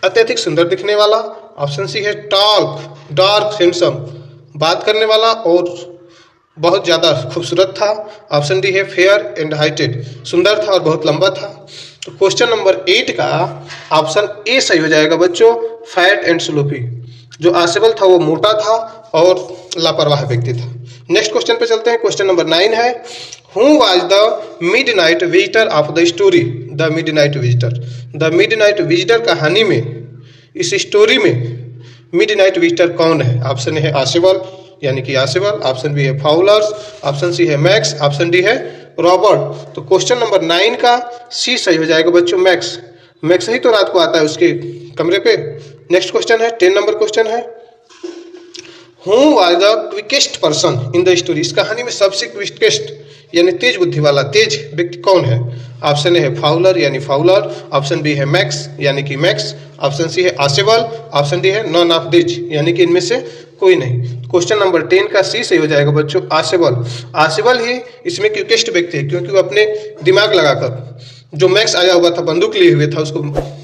Speaker 1: अत्यधिक सुंदर दिखने वाला, ऑप्शन सी है टॉक डार्क हैंडसम, बात करने वाला और बहुत ज़्यादा खूबसूरत था, ऑप्शन डी है फेयर एंड हाइटेड, सुंदर था और बहुत लंबा था। तो क्वेश्चन नंबर 8 का ऑप्शन ए सही हो जाएगा बच्चों, फैट एंड स्लूपी। जो आसेबल था वो मोटा था और लापरवाह व्यक्ति था। नेक्स्ट क्वेश्चन पे चलते हैं। क्वेश्चन नंबर 9 है, who was the midnight visitor of the story. The midnight visitor, the midnight visitor कहानी में, इस स्टोरी में मिडनाइट विजिटर कौन है? ऑप्शन है आसेबल यानी कि आसेबल, ऑप्शन बी है फाउलर्स, ऑप्शन सी है मैक्स, ऑप्शन डी है रॉबर्ट। तो क्वेश्चन नंबर 9 का सी सही हो जाएगा बच्चों, मैक्स। मैक्स ही तो रात को आता है उसके कमरे पे। नेक्स्ट क्वेश्चन है, 10 नंबर क्वेश्चन है, who was the quickest person in the story. इस कहानी में सबसे क्विकेस्ट यानी तेज बुद्धि वाला, तेज व्यक्ति कौन है? ऑप्शन ए है फाउलर यानी फाउलर, ऑप्शन बी है मैक्स यानी कि मैक्स, ऑप्शन सी है आसेबल, ऑप्शन डी है नॉन ऑफ दिस यानी कि इनमें से कोई नहीं। क्वेश्चन नंबर 10 का सी सही हो जाएगा बच्चों, आसेबल। आसेबल ही इसमें क्विकेस्ट व्यक्ति है क्योंकि वो अपने दिमाग लगाकर, जो मैक्स आया हुआ था बंदूक लिए हुए था, उसको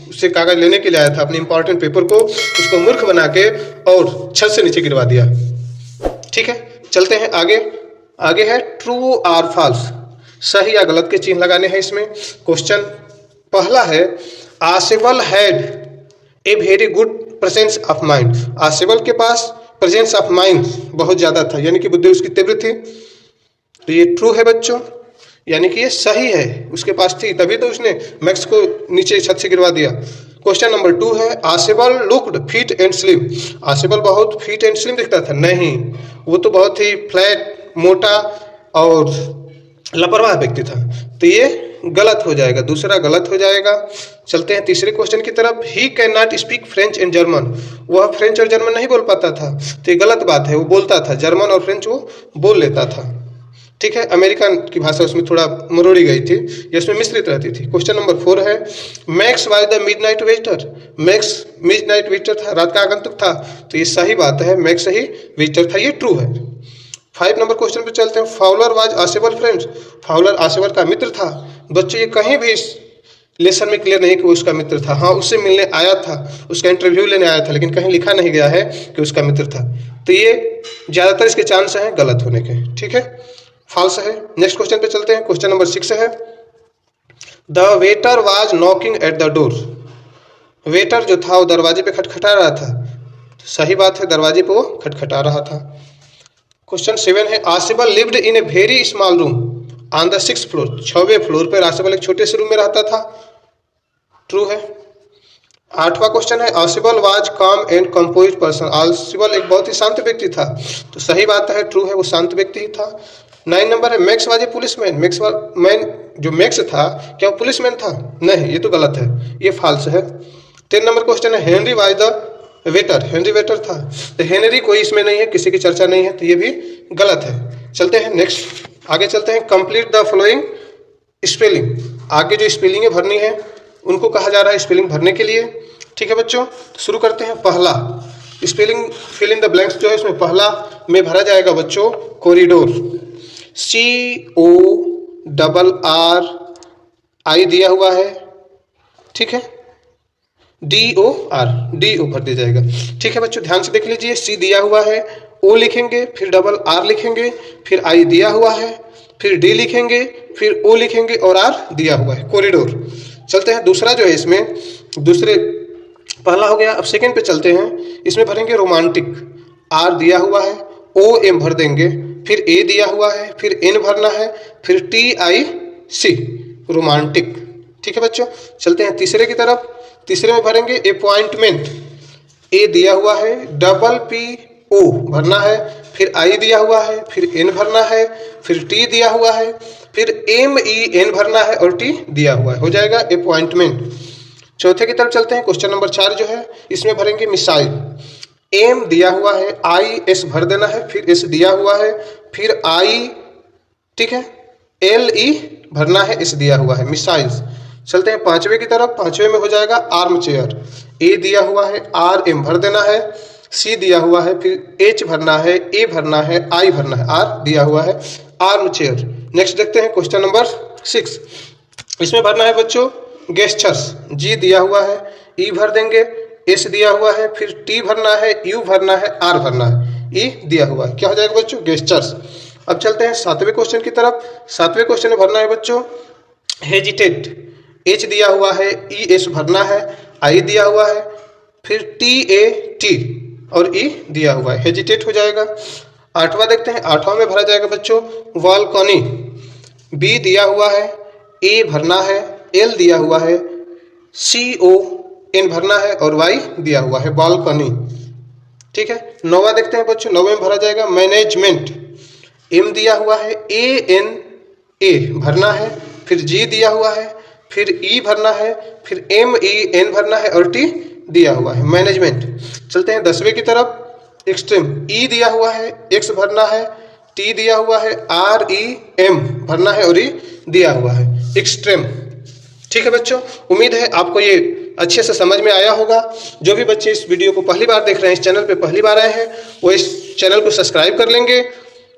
Speaker 1: उससे कागज लेने के लिए आया था, अपने इंपॉर्टेंट पेपर को उसको मूर्ख बना के और छत से नीचे गिरवा दिया। ठीक है, चलते हैं आगे। आगे है ट्रू और फॉल्स, सही या गलत के चिन्ह लगाने हैं इसमें। क्वेश्चन पहला है, Ausable had a very good presence of mind. Ausable के पास प्रेजेंस ऑफ माइंड बहुत ज्यादा था यानी कि बुद्धि उसकी तीव्र थी। तो ये ट्रू है बच्चों, यानी कि ये सही है, उसके पास थी तभी तो उसने मैक्स को नीचे छत से गिरवा दिया। क्वेश्चन नंबर 2 है, आसेबल लुक्ड फिट एंड स्लिम। आसेबल बहुत फिट एंड स्लिम दिखता था? नहीं, वो तो बहुत ही फ्लैट, मोटा और लापरवाह व्यक्ति था। तो ये गलत हो जाएगा, दूसरा गलत हो जाएगा। चलते हैं तीसरे क्वेश्चन की तरफ। He can not speak French and German. वह फ्रेंच और जर्मन नहीं बोल पाता था, तो ये गलत बात है, वो बोलता था, जर्मन और फ्रेंच वो बोल लेता था। ठीक है, अमेरिकन की भाषा उसमें थोड़ा मरोड़ी गई थी, या उसमें मिश्रित रहती थी। क्वेश्चन नंबर 4 है, max was the midnight visitor. Max midnight visitor था, रात का आगंतुक था। तो ये सही बात है, मैक्स ही विजिटर था, ये ट्रू है। 5 नंबर क्वेश्चन पे चलते हैं। Fowler was Ausable friends. Fowler Ausable का मित्र था। बच्चों ये कहीं भी इस लेसन में क्लियर नहीं कि वो उसका मित्र था। हाँ, उससे मिलने आया था, उसका इंटरव्यू लेने आया था, लेकिन कहीं लिखा नहीं गया है कि उसका मित्र था। तो ये ज्यादातर इसके चांस हैं गलत होने के। ठीक है, फॉल्स है। नेक्स्ट क्वेश्चन पे चलते हैं। क्वेश्चन नंबर 6 है, the waiter was knocking at the door. Waiter जो था वो दरवाजे पे खटखटा रहा था। तो सही बात है, दरवाजे पे वो खटखटा रहा था। क्वेश्चन 7 है, Ausable lived in a very small room on the 6th floor. 6वें फ्लोर पर आसेबल एक छोटे से रूम में रहता था। ट्रू है। 8वां क्वेश्चन है, आसेबल वाज काम एंड कंपोज्ड पर्सन। आसेबल एक बहुत ही शांत व्यक्ति था। तो सही बात है, ट्रू है, वो शांत व्यक्ति ही था। 9 नंबर है, max was a policeman. Man जो मैक्स था क्या वो पुलिसमैन था? नहीं, ये तो गलत है, ये फॉल्स है। 10 नंबर क्वेश्चन है, Henry was the waiter. Henry waiter था। तो हेनरी कोई इसमें नहीं है, किसी की चर्चा नहीं है, तो ये भी गलत है। चलते हैं नेक्स्ट, आगे चलते हैं। Complete the following spelling. आगे जो स्पेलिंग भरनी है उनको कहा जा रहा है स्पेलिंग भरने के लिए। ठीक है बच्चों, तो शुरू करते हैं। पहला spelling fill in the blanks जो है इसमें पहला में भरा जाएगा बच्चों कॉरिडोर। CORRI दिया हुआ है। ठीक है, DOR भर दिया जाएगा। ठीक है बच्चों, ध्यान से देख लीजिए। C दिया हुआ है, O लिखेंगे, फिर R लिखेंगे, फिर I दिया हुआ है, फिर D लिखेंगे, फिर O लिखेंगे और R दिया हुआ है, कॉरिडोर। चलते हैं दूसरा जो है इसमें, दूसरे पहला हो गया। अब सेकंड पे चलते हैं। इसमें भरेंगे रोमांटिक। R दिया हुआ है, OM भर देंगे, फिर A दिया हुआ है, फिर N भरना है, फिर TIC रोमांटिक। ठीक है बच्चों, चलते हैं तीसरे की तरफ। तीसरे में भरेंगे अपॉइंटमेंट। A दिया हुआ है, PO भरना है, फिर आई दिया हुआ है, फिर एन भरना है, फिर टी दिया हुआ है, फिर एम ई एन भरना है और टी दिया हुआ है, हो जाएगा अपॉइंटमेंट। चौथे की तरफ चलते हैं। क्वेश्चन नंबर 4 जो है इसमें भरेंगे मिसाइल। एम दिया हुआ है, आई एस भर देना है, फिर एस दिया हुआ है, फिर आई, ठीक है, एल ई भरना है, एस दिया हुआ है, मिसाइल्स। चलते हैं पांचवे की तरफ। पांचवे में हो जाएगा आर्म चेयर। ए दिया हुआ है, आर एम भर देना है, सी दिया हुआ है, फिर एच भरना है, ए भरना है, आई भरना है, आर दिया हुआ है, आर्म चेयर। नेक्स्ट देखते हैं क्वेश्चन नंबर 6। इसमें भरना है बच्चों गेस्चर्स। जी दिया हुआ है, ई भर देंगे, एस दिया हुआ है, फिर टी भरना है, यू भरना है, आर भरना है, ई दिया हुआ है। क्या हो जाएगा बच्चों? गेस्चर्स। अब चलते हैं 7वें क्वेश्चन की तरफ। 7वें क्वेश्चन में भरना है बच्चों हेजिटेट। एच दिया हुआ है, ई एस भरना है, आई दिया हुआ है, फिर टी ए टी और ई दिया हुआ है, हेजिटेट हो जाएगा। 8वां देखते हैं। 8वां में भरा जाएगा बच्चों बालकनी। बी दिया हुआ है, ए भरना है, एल दिया हुआ है, सी ओ एन भरना है और वाई दिया हुआ है, बालकनी, ठीक है। 9वां देखते हैं बच्चों। 9वें में भरा जाएगा मैनेजमेंट। एम दिया हुआ है, ए एन ए भरना है, फिर जी दिया हुआ है, फिर ई भरना है, फिर एम ई एन भरना है और टी दिया हुआ है, मैनेजमेंट। चलते हैं 10वें की तरफ। एक्सट्रीम। ई दिया हुआ है, एक्स भरना है, टी दिया हुआ है, आर ई एम भरना है और ई दिया हुआ है, एक्सट्रीम, ठीक है बच्चों। उम्मीद है आपको ये अच्छे से समझ में आया होगा। जो भी बच्चे इस वीडियो को पहली बार देख रहे हैं, इस चैनल पे पहली बार आए हैं, वो इस चैनल को सब्सक्राइब कर लेंगे,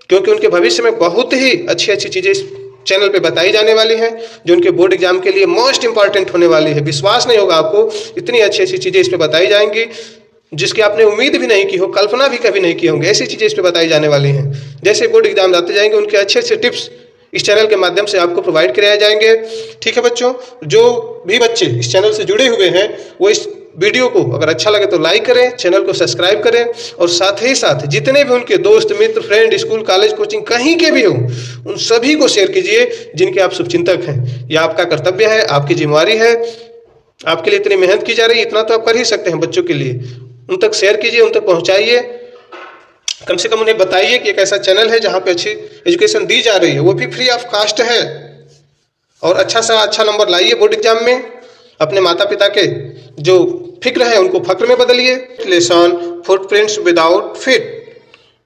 Speaker 1: क्योंकि उनके भविष्य में बहुत ही अच्छी अच्छी चीज़ें इस चैनल पे बताई जाने वाली है, जो उनके बोर्ड एग्जाम के लिए मोस्ट इंपॉर्टेंट होने वाली है। विश्वास नहीं होगा आपको, इतनी अच्छी अच्छी चीज़ें इस पे बताई जाएंगी जिसकी आपने उम्मीद भी नहीं की हो, कल्पना भी कभी नहीं की होंगे, ऐसी चीज़ें इस पे बताई जाने वाली हैं। जैसे बोर्ड एग्जाम आते जाएंगे, उनके अच्छे अच्छे टिप्स इस चैनल के माध्यम से आपको प्रोवाइड कराए जाएंगे, ठीक है बच्चों। जो भी बच्चे इस चैनल से जुड़े हुए हैं वो इस वीडियो को अगर अच्छा लगे तो लाइक करें, चैनल को सब्सक्राइब करें और साथ ही साथ जितने भी उनके दोस्त मित्र फ्रेंड स्कूल कॉलेज कोचिंग कहीं के भी हो, उन सभी को शेयर कीजिए जिनके आप शुभचिंतक हैं। यह आपका कर्तव्य है, आपकी जिम्मेवारी है, आपके लिए इतनी मेहनत की जा रही है, इतना तो आप कर ही सकते हैं बच्चों के लिए। उन तक शेयर कीजिए, उन तक पहुँचाइए, कम से कम उन्हें बताइए कि एक ऐसा चैनल है जहाँ पे अच्छी एजुकेशन दी जा रही है, वो भी फ्री ऑफ कास्ट है। और अच्छा सा अच्छा नंबर लाइए बोर्ड एग्जाम में। अपने माता पिता के जो फिक्र है उनको फक्र में बदलिए। लेसन फुटप्रिंट्स विदाउट फीट,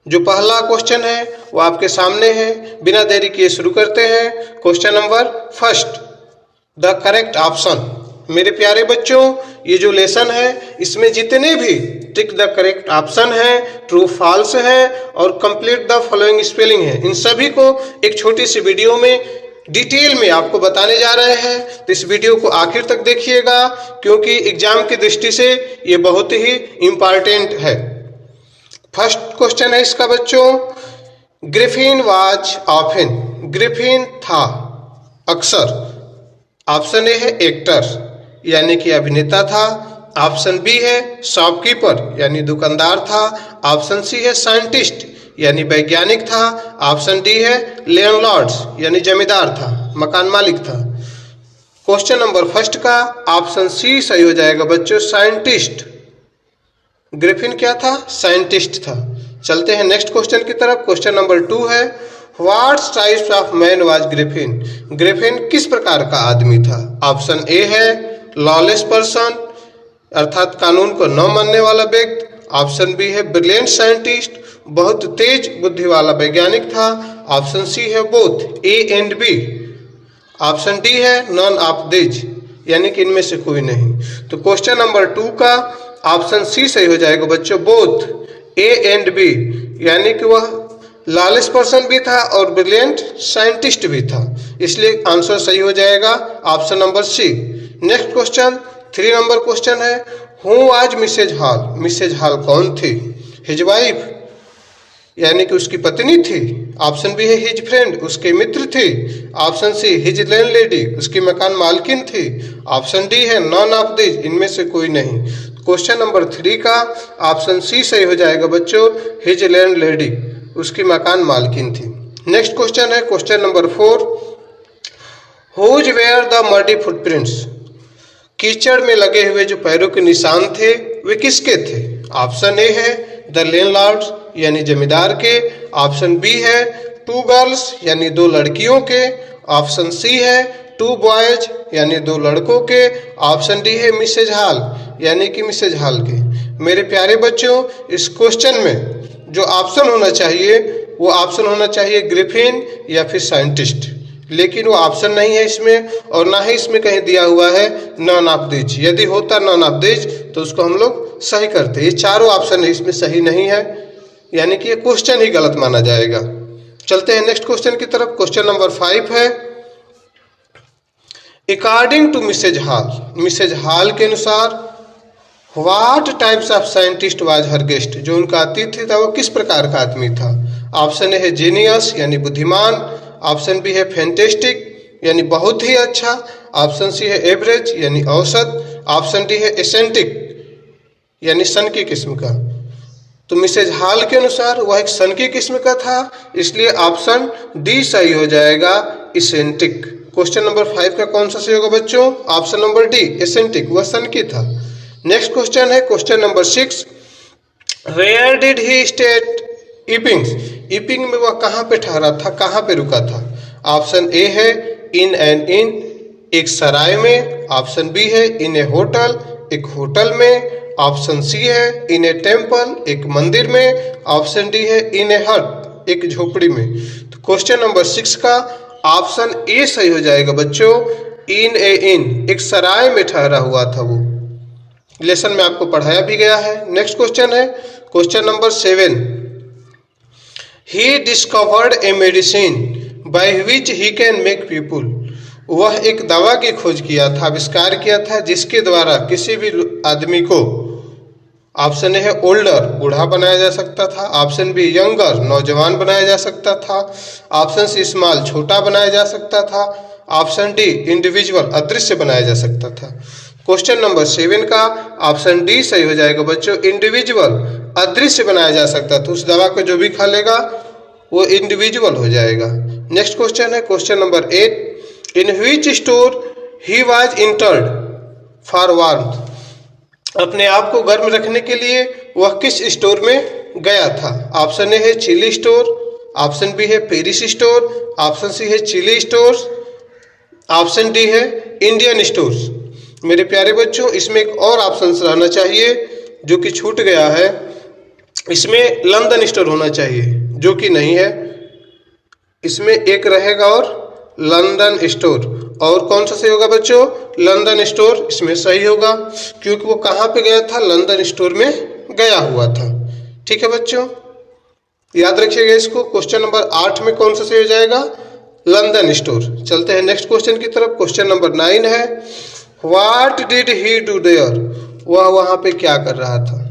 Speaker 1: जो पहला क्वेश्चन है वो आपके सामने है। बिना देरी किए शुरू करते हैं। Question number first, the correct option. मेरे प्यारे बच्चों, ये जो लेसन है इसमें जितने भी टिक द करेक्ट ऑप्शन है, ट्रू फॉल्स है और कंप्लीट द फॉलोइंग स्पेलिंग है, इन सभी को एक छोटी सी वीडियो में डिटेल में आपको बताने जा रहे हैं। तो इस वीडियो को आखिर तक देखिएगा, क्योंकि एग्जाम की दृष्टि से ये बहुत ही इम्पॉर्टेंट है। फर्स्ट क्वेश्चन है इसका बच्चों, ग्रिफिन वाज ऑफन। ग्रिफिन था अक्सर। ऑप्शन ए है एक्टर यानी कि अभिनेता था। ऑप्शन बी है शॉपकीपर यानी दुकानदार था। ऑप्शन सी है साइंटिस्ट यानी वैज्ञानिक था। ऑप्शन डी है लैंडलॉर्ड्स यानी जमींदार था, मकान मालिक था। क्वेश्चन नंबर फर्स्ट का ऑप्शन सी सही हो जाएगा बच्चों, साइंटिस्ट। ग्रिफिन क्या था? साइंटिस्ट था। चलते हैं नेक्स्ट क्वेश्चन की तरफ। क्वेश्चन नंबर 2 है, what types of man was Griffin. Griffin किस प्रकार का आदमी था? ऑप्शन ए है लॉलेस पर्सन अर्थात कानून को न मानने वाला व्यक्ति। ऑप्शन बी है ब्रिलियंट साइंटिस्ट, बहुत तेज बुद्धि वाला वैज्ञानिक था। ऑप्शन सी है both, A and B. Option D है नॉन ऑफ दिस यानी कि इनमें से कोई नहीं। तो क्वेश्चन नंबर 2 का ऑप्शन सी सही हो जाएगा बच्चों, बोथ, ए एंड बी, यानी कि वह लॉलेस पर्सन भी था और ब्रिलियंट साइंटिस्ट भी था, इसलिए आंसर सही हो जाएगा option number C. Next question 3 number question है, who was Mrs Hall. Mrs Hall कौन थी? हिज वाइफ यानी कि उसकी पत्नी थी। ऑप्शन बी है हिज फ्रेंड, उसके मित्र थे। ऑप्शन सी हिज लैंडलेडी, उसकी मकान मालकिन थी। ऑप्शन डी है नॉन ऑफ दिस, इनमें से कोई नहीं। क्वेश्चन नंबर 3 का ऑप्शन सी सही हो जाएगा बच्चों, हिज लैंडलेडी, उसकी मकान मालकिन थी। नेक्स्ट क्वेश्चन है question number 4, whose were the muddy footprints. कीचड़ में लगे हुए जो पैरों के निशान थे वे किसके थे? ऑप्शन ए है द लैंडलॉर्ड्स यानी जमींदार के। ऑप्शन बी है 2 गर्ल्स यानी 2 लड़कियों के। ऑप्शन सी है 2 बॉयज यानी 2 लड़कों के। ऑप्शन डी है मिसेज हॉल यानी कि मिसेज हॉल के। मेरे प्यारे बच्चों, इस क्वेश्चन में जो ऑप्शन होना चाहिए वो ऑप्शन होना चाहिए ग्रिफिन या फिर साइंटिस्ट, लेकिन वो ऑप्शन नहीं है इसमें, और ना ही इसमें कहीं दिया हुआ है नॉन ऑफ दिस। यदि होता नॉन ऑफ दिस तो उसको हम लोग सही करते। ये चारों ऑप्शन है इसमें सही नहीं है, यानी कि ये क्वेश्चन ही गलत माना जाएगा। चलते हैं नेक्स्ट क्वेश्चन की तरफ। क्वेश्चन नंबर 5 है, अकॉर्डिंग टू मिसेज हॉल के अनुसार what types of scientist was her guest, जो उनका अतिथि था वो किस प्रकार का आदमी था। ऑप्शन ए है जीनियस यानी बुद्धिमान। ऑप्शन बी है फैंटेस्टिक यानी बहुत ही अच्छा। ऑप्शन सी है एवरेज यानी औसत। ऑप्शन डी है एसेंटिक यानी सन की किस्म का। तो मिसेज हॉल के अनुसार वह एक सन की किस्म का था, इसलिए ऑप्शन डी सही हो जाएगा, एसेंटिक। क्वेश्चन नंबर 5 का कौन सा सही होगा बच्चों? ऑप्शन नंबर डी, एसेंटिक, वह सन की था। नेक्स्ट क्वेश्चन है question number 6, where did he stay at Epping's, Epping में वह कहाँ पे ठहरा था, कहाँ पे रुका था। ऑप्शन ए है इन एन इन, एक सराय में। ऑप्शन बी है इन ए होटल, एक होटल में। ऑप्शन सी है इन ए टेम्पल, एक मंदिर में। ऑप्शन डी है इन ए हट, एक झोपड़ी में। तो क्वेश्चन नंबर 6 का ऑप्शन ए सही हो जाएगा बच्चों, इन ए इन, एक सराय में ठहरा हुआ था वो। लेसन में आपको पढ़ाया भी गया है। नेक्स्ट क्वेश्चन है question number 7, he discovered a medicine by which he can make people, वह एक दवा की खोज किया था, आविष्कार किया था, जिसके द्वारा किसी भी आदमी को, ऑप्शन ए है ओल्डर, बूढ़ा बनाया जा सकता था। ऑप्शन बी यंगर, नौजवान बनाया जा सकता था। ऑप्शन सी स्मॉल, छोटा बनाया जा सकता था। ऑप्शन डी इंडिविजुअल, अदृश्य बनाया जा सकता था। क्वेश्चन नंबर 7 का ऑप्शन डी सही हो जाएगा बच्चों, इंडिविजुअल, अदृश्य बनाया जा सकता था। उस दवा को जो भी खा लेगा वो इंडिविजुअल हो जाएगा। नेक्स्ट क्वेश्चन है question number 8, in which store he was entered for warmth, अपने आप को गर्म रखने के लिए वह किस स्टोर में गया था। ऑप्शन ए है चिली स्टोर। ऑप्शन बी है पेरिस स्टोर। ऑप्शन सी है चिली स्टोर। ऑप्शन डी है इंडियन स्टोर्स। मेरे प्यारे बच्चों, इसमें एक और ऑप्शन रहना चाहिए जो कि छूट गया है, इसमें लंदन स्टोर होना चाहिए, जो कि नहीं है। इसमें एक रहेगा और लंदन स्टोर, और कौन सा सही होगा बच्चों? लंदन स्टोर इसमें सही होगा, क्योंकि वो कहाँ पे गया था? लंदन स्टोर में गया हुआ था। ठीक है बच्चों, याद रखिएगा इसको। क्वेश्चन नंबर 8 में कौन सा सही हो जाएगा? London store. चलते हैं नेक्स्ट क्वेश्चन की तरफ। क्वेश्चन नंबर 9 है, what did he do their, वह वहाँ पे क्या कर रहा था।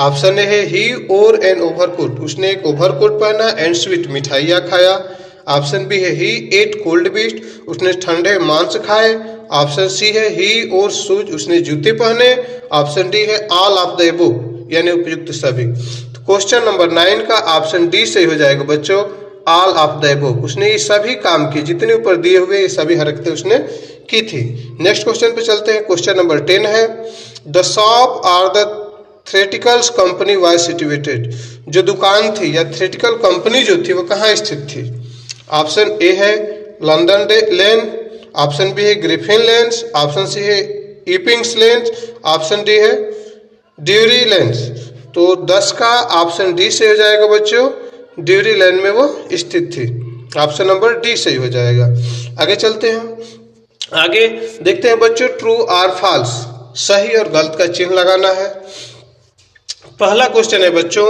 Speaker 1: ऑप्शन ए है ही ओर एन ओवरकोट, उसने एक ओवरकोट पहना एंड स्वीट, मिठाइयाँ खाया। ऑप्शन बी है ही एट कोल्ड बीट, उसने ठंडे मांस खाए। ऑप्शन सी है ही और शूज, उसने जूते पहने। ऑप्शन डी है ऑल ऑफ द अबव, यानी उपयुक्त सभी। तो क्वेश्चन नंबर 9 का ऑप्शन डी सही हो जाएगा बच्चों, ऑल ऑफ द अबव। उसने ये सभी काम किए, जितने ऊपर दिए हुए ये सभी हरकतें उसने की थी। नेक्स्ट क्वेश्चन पे चलते हैं। क्वेश्चन नंबर 10 है, the shop are the theatricals company was situated, जो दुकान थी या थ्रेटिकल कंपनी जो थी वो कहाँ स्थित थी। ऑप्शन ए है लंदन लेन। ऑप्शन बी है ग्रिफिन लेंस। ऑप्शन सी है ईपिंग्स लेंस। ऑप्शन डी है ड्यूरी लेंस। तो 10 का ऑप्शन डी से हो जाएगा बच्चों, ड्यूरी लेन में वो स्थित थी। ऑप्शन नंबर डी सही हो जाएगा। आगे चलते हैं, आगे देखते हैं बच्चों ट्रू और फॉल्स, सही और गलत का चिन्ह लगाना है। पहला क्वेश्चन है बच्चों,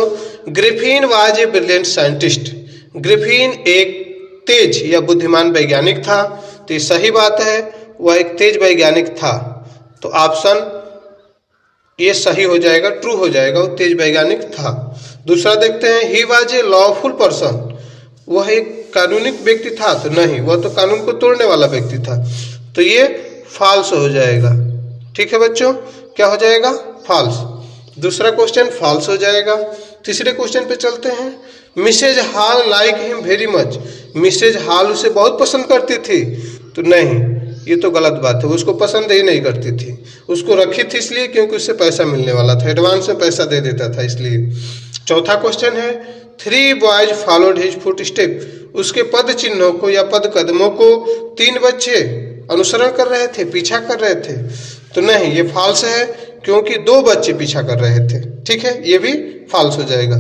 Speaker 1: Griffin was a brilliant scientist, Griffin एक तेज या बुद्धिमान वैज्ञानिक था। तो ये सही बात है, वह एक तेज वैज्ञानिक था। तो ऑप्शन ये सही हो जाएगा, ट्रू हो जाएगा, वो तेज वैज्ञानिक था। दूसरा देखते हैं, he was a lawful person, वह एक कानूनी व्यक्ति था। तो नहीं, वह तो कानून को तोड़ने वाला व्यक्ति था। तो ये फॉल्स हो जाएगा। ठीक है बच्चों, क्या हो जाएगा? फॉल्स। दूसरा क्वेश्चन फॉल्स हो जाएगा। तीसरे क्वेश्चन पे चलते हैं, Mrs Hall like him very much, Mrs Hall उसे बहुत पसंद करती थी। तो नहीं, ये तो गलत बात है, वो उसको पसंद ही नहीं करती थी। उसको रखी थी इसलिए क्योंकि उससे पैसा मिलने वाला था, एडवांस में पैसा दे देता था इसलिए। चौथा क्वेश्चन है 3 boys followed his foot step, उसके पद चिन्हों को या पद कदमों को 3 बच्चे अनुसरण कर रहे थे, पीछा कर रहे थे। तो नहीं, ये फॉल्स है क्योंकि 2 बच्चे पीछा कर रहे थे। ठीक है, ये भी फॉल्स हो जाएगा।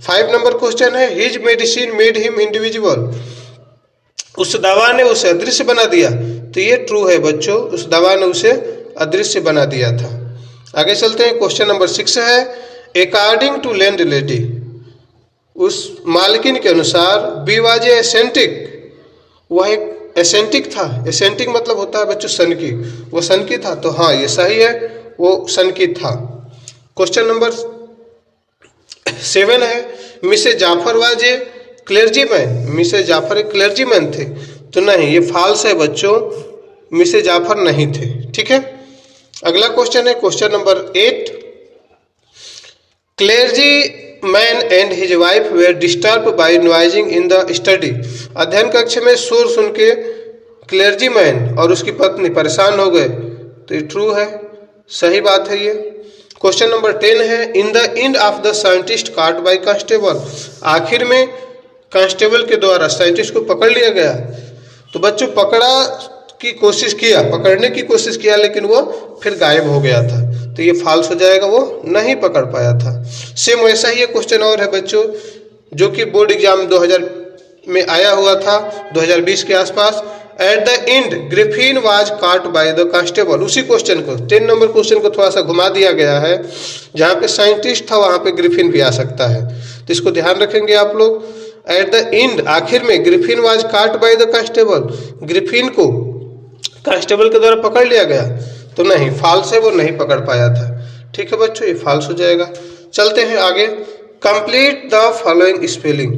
Speaker 1: 5 नंबर क्वेश्चन है his medicine made him individual, उस दवा ने उसे अदृश्य बना दिया। तो ये ट्रू है बच्चों, उस दवा ने उसे अदृश्य बना दिया था। आगे चलते हैं, क्वेश्चन नंबर 6 है अकॉर्डिंग टू लैंड लेडी, उस मालकिन के अनुसार बी वाज एसेंटिक, वह एक एसेंटिक था। एसेंटिक मतलब होता है बच्चों सनकी, वो सनकी था। तो हाँ, ये सही है, वो सनकी था। क्वेश्चन नंबर 7 है Mrs Jaffer was a clergyman, Mrs Jaffer एक क्लर्जीमैन थे। तो नहीं, ये फॉल्स है बच्चों, मिसेस जाफर नहीं थे। ठीक है, अगला क्वेश्चन है question number 8, clergyman and his wife were disturb by noising in the study, अध्ययन कक्ष में शोर सुन के क्लर्जी मैन और उसकी पत्नी परेशान हो गए। तो ये ट्रू है, सही बात है ये। क्वेश्चन नंबर 10 है in the end of the scientist काट बाय कांस्टेबल, आखिर में कांस्टेबल के द्वारा साइंटिस्ट को पकड़ लिया गया। तो बच्चों पकड़ने की कोशिश किया लेकिन वो फिर गायब हो गया था। तो ये फॉल्स हो जाएगा, वो नहीं पकड़ पाया था। सेम वैसा ही ये क्वेश्चन और है बच्चों, जो कि बोर्ड एग्जाम 2000 में आया हुआ था, 2020 के आसपास। At the end Griffin was काट बाय द कांस्टेबल, उसी क्वेश्चन को 10 नंबर क्वेश्चन को थोड़ा सा घुमा दिया गया है। जहाँ पे साइंटिस्ट था वहाँ पे ग्रिफिन भी आ सकता है, तो इसको ध्यान रखेंगे आप लोग। एट द एंड, आखिर में, ग्रिफिन वाज काट बाय द कांस्टेबल, ग्रिफिन को कांस्टेबल के द्वारा पकड़ लिया गया। तो नहीं, फॉल्स है, वो नहीं पकड़ पाया था। ठीक है बच्चों, ये फॉल्स हो जाएगा। चलते हैं आगे, कंप्लीट द फॉलोइंग स्पेलिंग।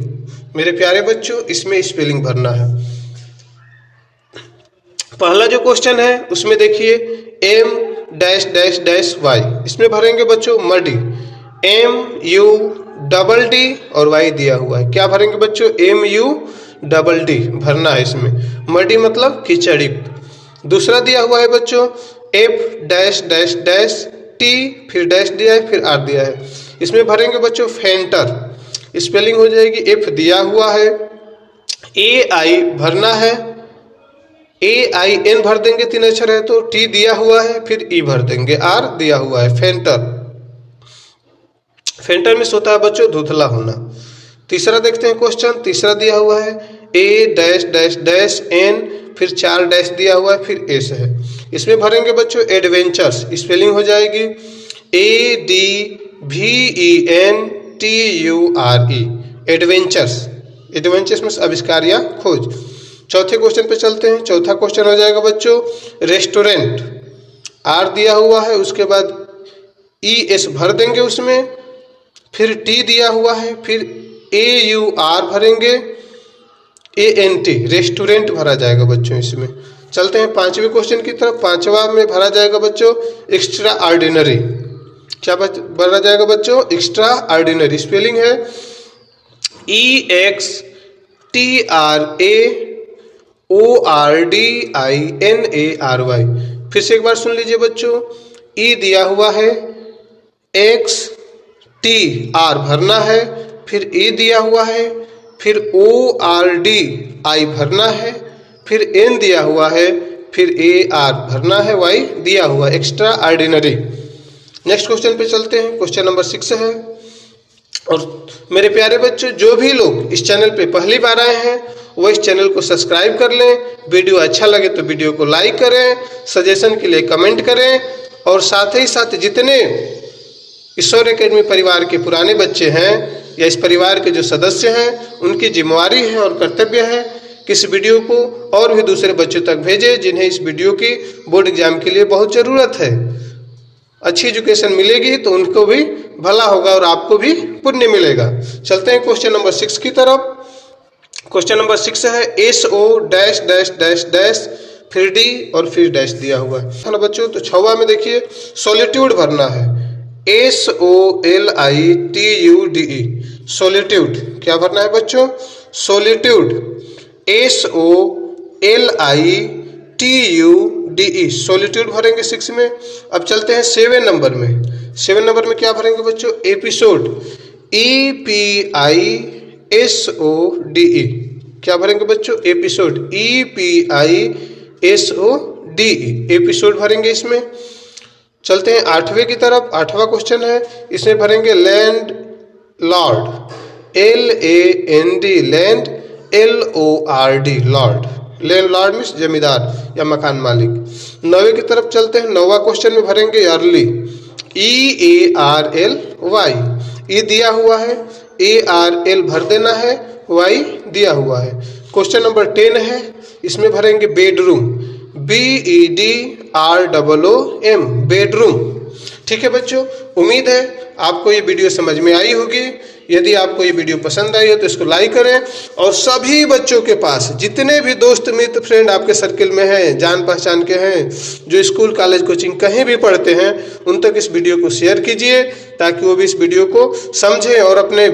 Speaker 1: मेरे प्यारे बच्चों, इसमें स्पेलिंग भरना है। पहला जो क्वेश्चन है उसमें देखिए M dash dash dash Y, इसमें भरेंगे बच्चों मडी, MUDD और वाई दिया हुआ है। क्या भरेंगे बच्चों? MUDD भरना है इसमें। मडी मतलब खिचड़ी। दूसरा दिया हुआ है बच्चों F dash dash dash T, फिर डैश दिया है, फिर R दिया है। इसमें भरेंगे बच्चों फेंटर, स्पेलिंग हो जाएगी F दिया हुआ है, AI भरना है, AIN भर देंगे, 3 अक्षर है तो, T दिया हुआ है, फिर E भर देंगे, R दिया हुआ है, फेंटर। फेंटर में होता है बच्चों धुंधला होना। तीसरा देखते हैं क्वेश्चन, तीसरा दिया हुआ है A dash dash dash N, फिर 4 डैश दिया हुआ है, फिर S है। इसमें भरेंगे बच्चों एडवेंचर्स, स्पेलिंग हो जाएगी ADVENTURE, एडवेंचर्स। एडवेंचर्स में आविष्कार या खोज। चौथे क्वेश्चन पे चलते हैं। चौथा क्वेश्चन हो जाएगा बच्चों रेस्टोरेंट, R दिया हुआ है, उसके बाद ES भर देंगे उसमें, फिर T दिया हुआ है, फिर AUR भरेंगे, ANT, रेस्टोरेंट भरा जाएगा बच्चों इसमें। चलते हैं 5वें क्वेश्चन की तरफ। 5वां में भरा जाएगा बच्चों एक्स्ट्रा ऑर्डिनरी। क्या भरा जाएगा बच्चों? एक्स्ट्रा ऑर्डिनरी, स्पेलिंग है EXTRAORDINARY। फिर से एक बार सुन लीजिए बच्चों, E दिया हुआ है, XTR भरना है, फिर E दिया हुआ है, फिर ORDI भरना है, फिर N दिया हुआ है, फिर AR भरना है, Y दिया हुआ, एक्स्ट्रा ऑर्डिनरी। नेक्स्ट क्वेश्चन पे चलते हैं। क्वेश्चन नंबर 6 है। और मेरे प्यारे बच्चों, जो भी लोग इस चैनल पे पहली बार आए हैं वो इस चैनल को सब्सक्राइब कर लें। वीडियो अच्छा लगे तो वीडियो को लाइक करें, सजेशन के लिए कमेंट करें, और साथ ही साथ जितने ईश्वर एकेडमी परिवार के पुराने बच्चे हैं या इस परिवार के जो सदस्य हैं, उनकी जिम्मेवारी है और कर्तव्य है कि इस वीडियो को और भी दूसरे बच्चों तक भेजें जिन्हें इस वीडियो की बोर्ड एग्जाम के लिए बहुत ज़रूरत है। अच्छी एजुकेशन मिलेगी तो उनको भी भला होगा और आपको भी पुण्य मिलेगा। चलते हैं क्वेश्चन नंबर 6 की तरफ। क्वेश्चन नंबर 6 है SO dash dash dash dash, फिर D और फिर डैश दिया हुआ है ना बच्चों। तो 6वां में देखिए सॉलिट्यूड भरना है, SOLITUDE, सॉलिट्यूड। क्या भरना है बच्चों? सॉलिट्यूड, SOLITUDE, सॉलिट्यूड भरेंगे 6 में। अब चलते हैं 7 नंबर में। 7 नंबर में क्या भरेंगे बच्चों? एपिसोड, EPISODE, क्या भरेंगे बच्चों? एपिसोड, EPISODE, एपिसोड भरेंगे इसमें। चलते हैं 8वें की तरफ। 8वां क्वेश्चन है, इसमें भरेंगे land Lord, LAND, land, LORD, Lord. Land Lord means जमींदार या मकान मालिक। 9वें की तरफ चलते हैं। 9वां क्वेश्चन में भरेंगे अर्ली, EARLY, ई दिया हुआ है, ARL भर देना है, Y दिया हुआ है। क्वेश्चन नंबर 10 है, इसमें भरेंगे बेडरूम, BEDROOM, बेडरूम। ठीक है बच्चों, उम्मीद है आपको ये वीडियो समझ में आई होगी। यदि आपको ये वीडियो पसंद आई हो तो इसको लाइक करें, और सभी बच्चों के पास, जितने भी दोस्त मित्र फ्रेंड आपके सर्किल में हैं, जान पहचान के हैं, जो स्कूल कॉलेज कोचिंग कहीं भी पढ़ते हैं, उन तक इस वीडियो को शेयर कीजिए, ताकि वो भी इस वीडियो को समझें और अपने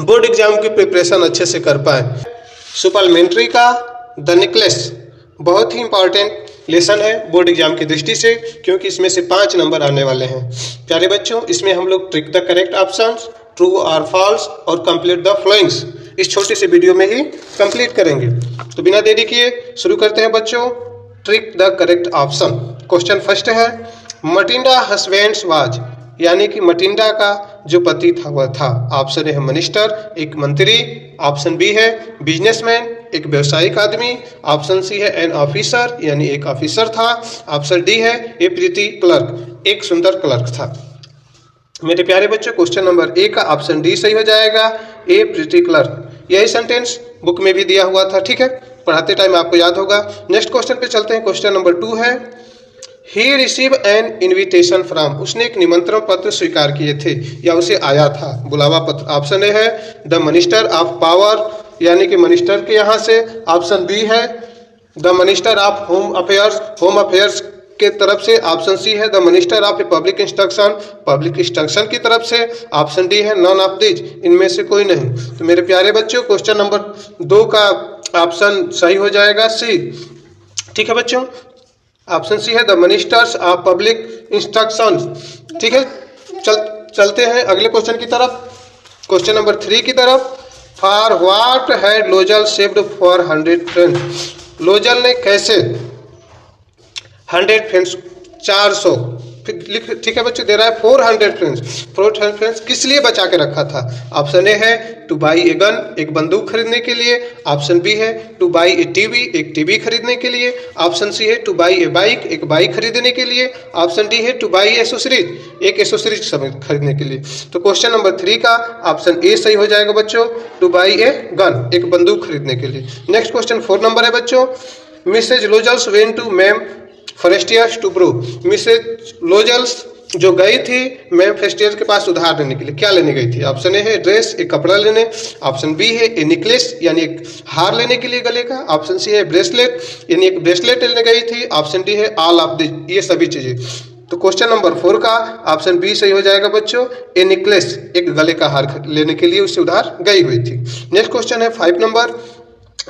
Speaker 1: बोर्ड एग्जाम की प्रिपरेशन अच्छे से कर पाए। सुपरमेंट्री का द नेकलेस बहुत ही इंपॉर्टेंट लेसन है बोर्ड एग्जाम की दृष्टि से, क्योंकि इसमें से 5 नंबर आने वाले हैं। प्यारे बच्चों, इसमें हम लोग trick the correct options, true और फॉल्स और कंप्लीट द फ्लोइंग्स इस छोटे से वीडियो में ही कंप्लीट करेंगे। तो बिना देरी किए शुरू करते हैं बच्चों। Trick the correct option. Question first है, मटिंडा हस्बैंड्स वाज, यानी कि मटिंडा का जो पति था वह था। ऑप्शन ए है मिनिस्टर, एक मंत्री। ऑप्शन बी है बिजनेसमैन, एक व्यवसायिक आदमी। ऑप्शन सी है एन ऑफिसर, यानी एक ऑफिसर था। ऑप्शन डी है ए प्रीति क्लर्क, एक सुंदर क्लर्क था। मेरे प्यारे बच्चों, क्वेश्चन नंबर ए का ऑप्शन डी सही हो जाएगा, ए प्रीति क्लर्क। यही सेंटेंस बुक में भी दिया हुआ था। ठीक है, पढ़ाते टाइम आपको याद होगा। नेक्स्ट क्वेश्चन पे चलते हैं। क्वेश्चन नंबर 2 है, ही रिसीव एन इन्विटेशन फ्रॉम, उसने एक निमंत्रण पत्र स्वीकार किए थे या उसे आया था, बुलावा पत्र। ऑप्शन ए है द मिनिस्टर ऑफ पावर, यानी कि मिनिस्टर के यहाँ से। ऑप्शन बी है the minister of home affairs, home affairs के तरफ से। ऑप्शन सी है the minister of public instruction, public instruction की तरफ से। ऑप्शन डी है नॉन ऑफ दिस, इनमें से कोई नहीं। तो मेरे प्यारे बच्चों, क्वेश्चन नंबर 2 का ऑप्शन सही हो जाएगा, सी। ठीक है बच्चों, ऑप्शन सी है the ministers of public instruction. ठीक है, चलते हैं अगले क्वेश्चन की तरफ, क्वेश्चन नंबर 3 की तरफ। For what had Loisel saved for 100 friends, Loisel ने कैसे 100 फ्रेंड्स, 400, ठीक है बच्चों, दे रहा है 400 फ्रेंड्स, 400 फ्रेंड्स किस लिए बचा के रखा था। ऑप्शन ए है टू बाई ए गन, एक बंदूक खरीदने के लिए। ऑप्शन बी है टू बाई ए टीवी, एक टीवी खरीदने के लिए। ऑप्शन सी है टू बाई ए बाइक, एक बाइक खरीदने के लिए। ऑप्शन डी है टू बाई एसोसरीज, एक एसोसरीज खरीदने के लिए। तो क्वेश्चन नंबर 3 का ऑप्शन ए सही हो जाएगा बच्चों, टू बाई ए गन, एक बंदूक खरीदने के लिए। नेक्स्ट क्वेश्चन 4 नंबर है बच्चों, Mrs Loisel's went to ma'am Forestier's to borrow, Mrs Loisel's जो गई थी मैम फेरेस्टियर्स के पास उधार लेने के लिए, क्या लेने गई थी। ऑप्शन ए है ड्रेस, एक कपड़ा लेने। ऑप्शन बी है ए नेकलेस, यानी एक हार लेने के लिए गले का। ऑप्शन सी है ब्रेसलेट, यानी एक ब्रेसलेट लेने गई थी। ऑप्शन डी है ऑल ऑफ दिस, ये सभी चीजें। तो क्वेश्चन नंबर 4 का ऑप्शन बी सही हो जाएगा बच्चों, ए नेकलेस, एक गले का हार लेने के लिए उससे उधार गई हुई थी। नेक्स्ट क्वेश्चन है 5 number,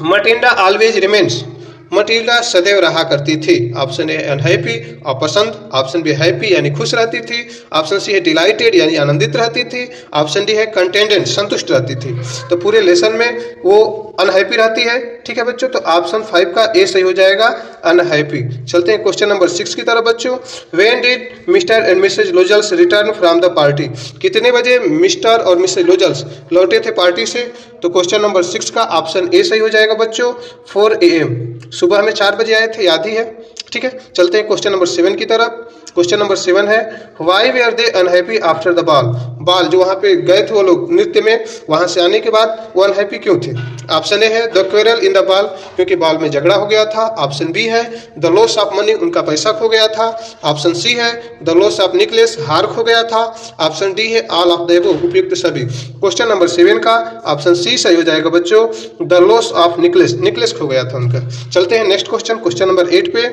Speaker 1: Matilda always remains, Matilda सदैव रहा करती थी। ऑप्शन ए अनहैप्पी, अपसंद। ऑप्शन बी हैप्पी, यानी खुश रहती थी। ऑप्शन सी है डिलाइटेड, यानी आनंदित रहती थी। ऑप्शन डी है कंटेंटेड, संतुष्ट रहती थी। तो पूरे लेसन में वो अनहैप्पी रहती है। ठीक है बच्चों, तो ऑप्शन 5 का ए सही हो जाएगा, अनहैप्पी। चलते हैं क्वेश्चन नंबर 6 की तरफ बच्चों। When did Mr and Mrs Loisel's return from the party, कितने बजे मिस्टर और मिसेज लोजल्स लौटे थे पार्टी से। तो क्वेश्चन नंबर 6 का ऑप्शन ए सही हो जाएगा बच्चों, 4 AM, सुबह में 4 बजे आए थे, याद ही है। ठीक है, चलते हैं क्वेश्चन नंबर 7 की तरफ। क्वेश्चन नंबर 7 है, why were they unhappy after the ball, ball जो वहाँ पे गए थे वो लोग नृत्य में, वहाँ से आने के बाद वो अनहैप्पी क्यों थे। ऑप्शन ए है the quarrel in the ball, क्योंकि बॉल में झगड़ा हो गया था। ऑप्शन बी है द लॉस ऑफ मनी, उनका पैसा खो गया था। ऑप्शन सी है द लॉस ऑफ नेकलेस, हार खो गया था। ऑप्शन डी है ऑल ऑफ द अबव, उपयुक्त सभी। क्वेश्चन नंबर 7 का ऑप्शन सी सही हो जाएगा बच्चों, the loss of necklace, necklace खो गया था उनका। चलते हैं नेक्स्ट क्वेश्चन, क्वेश्चन नंबर 8 पे।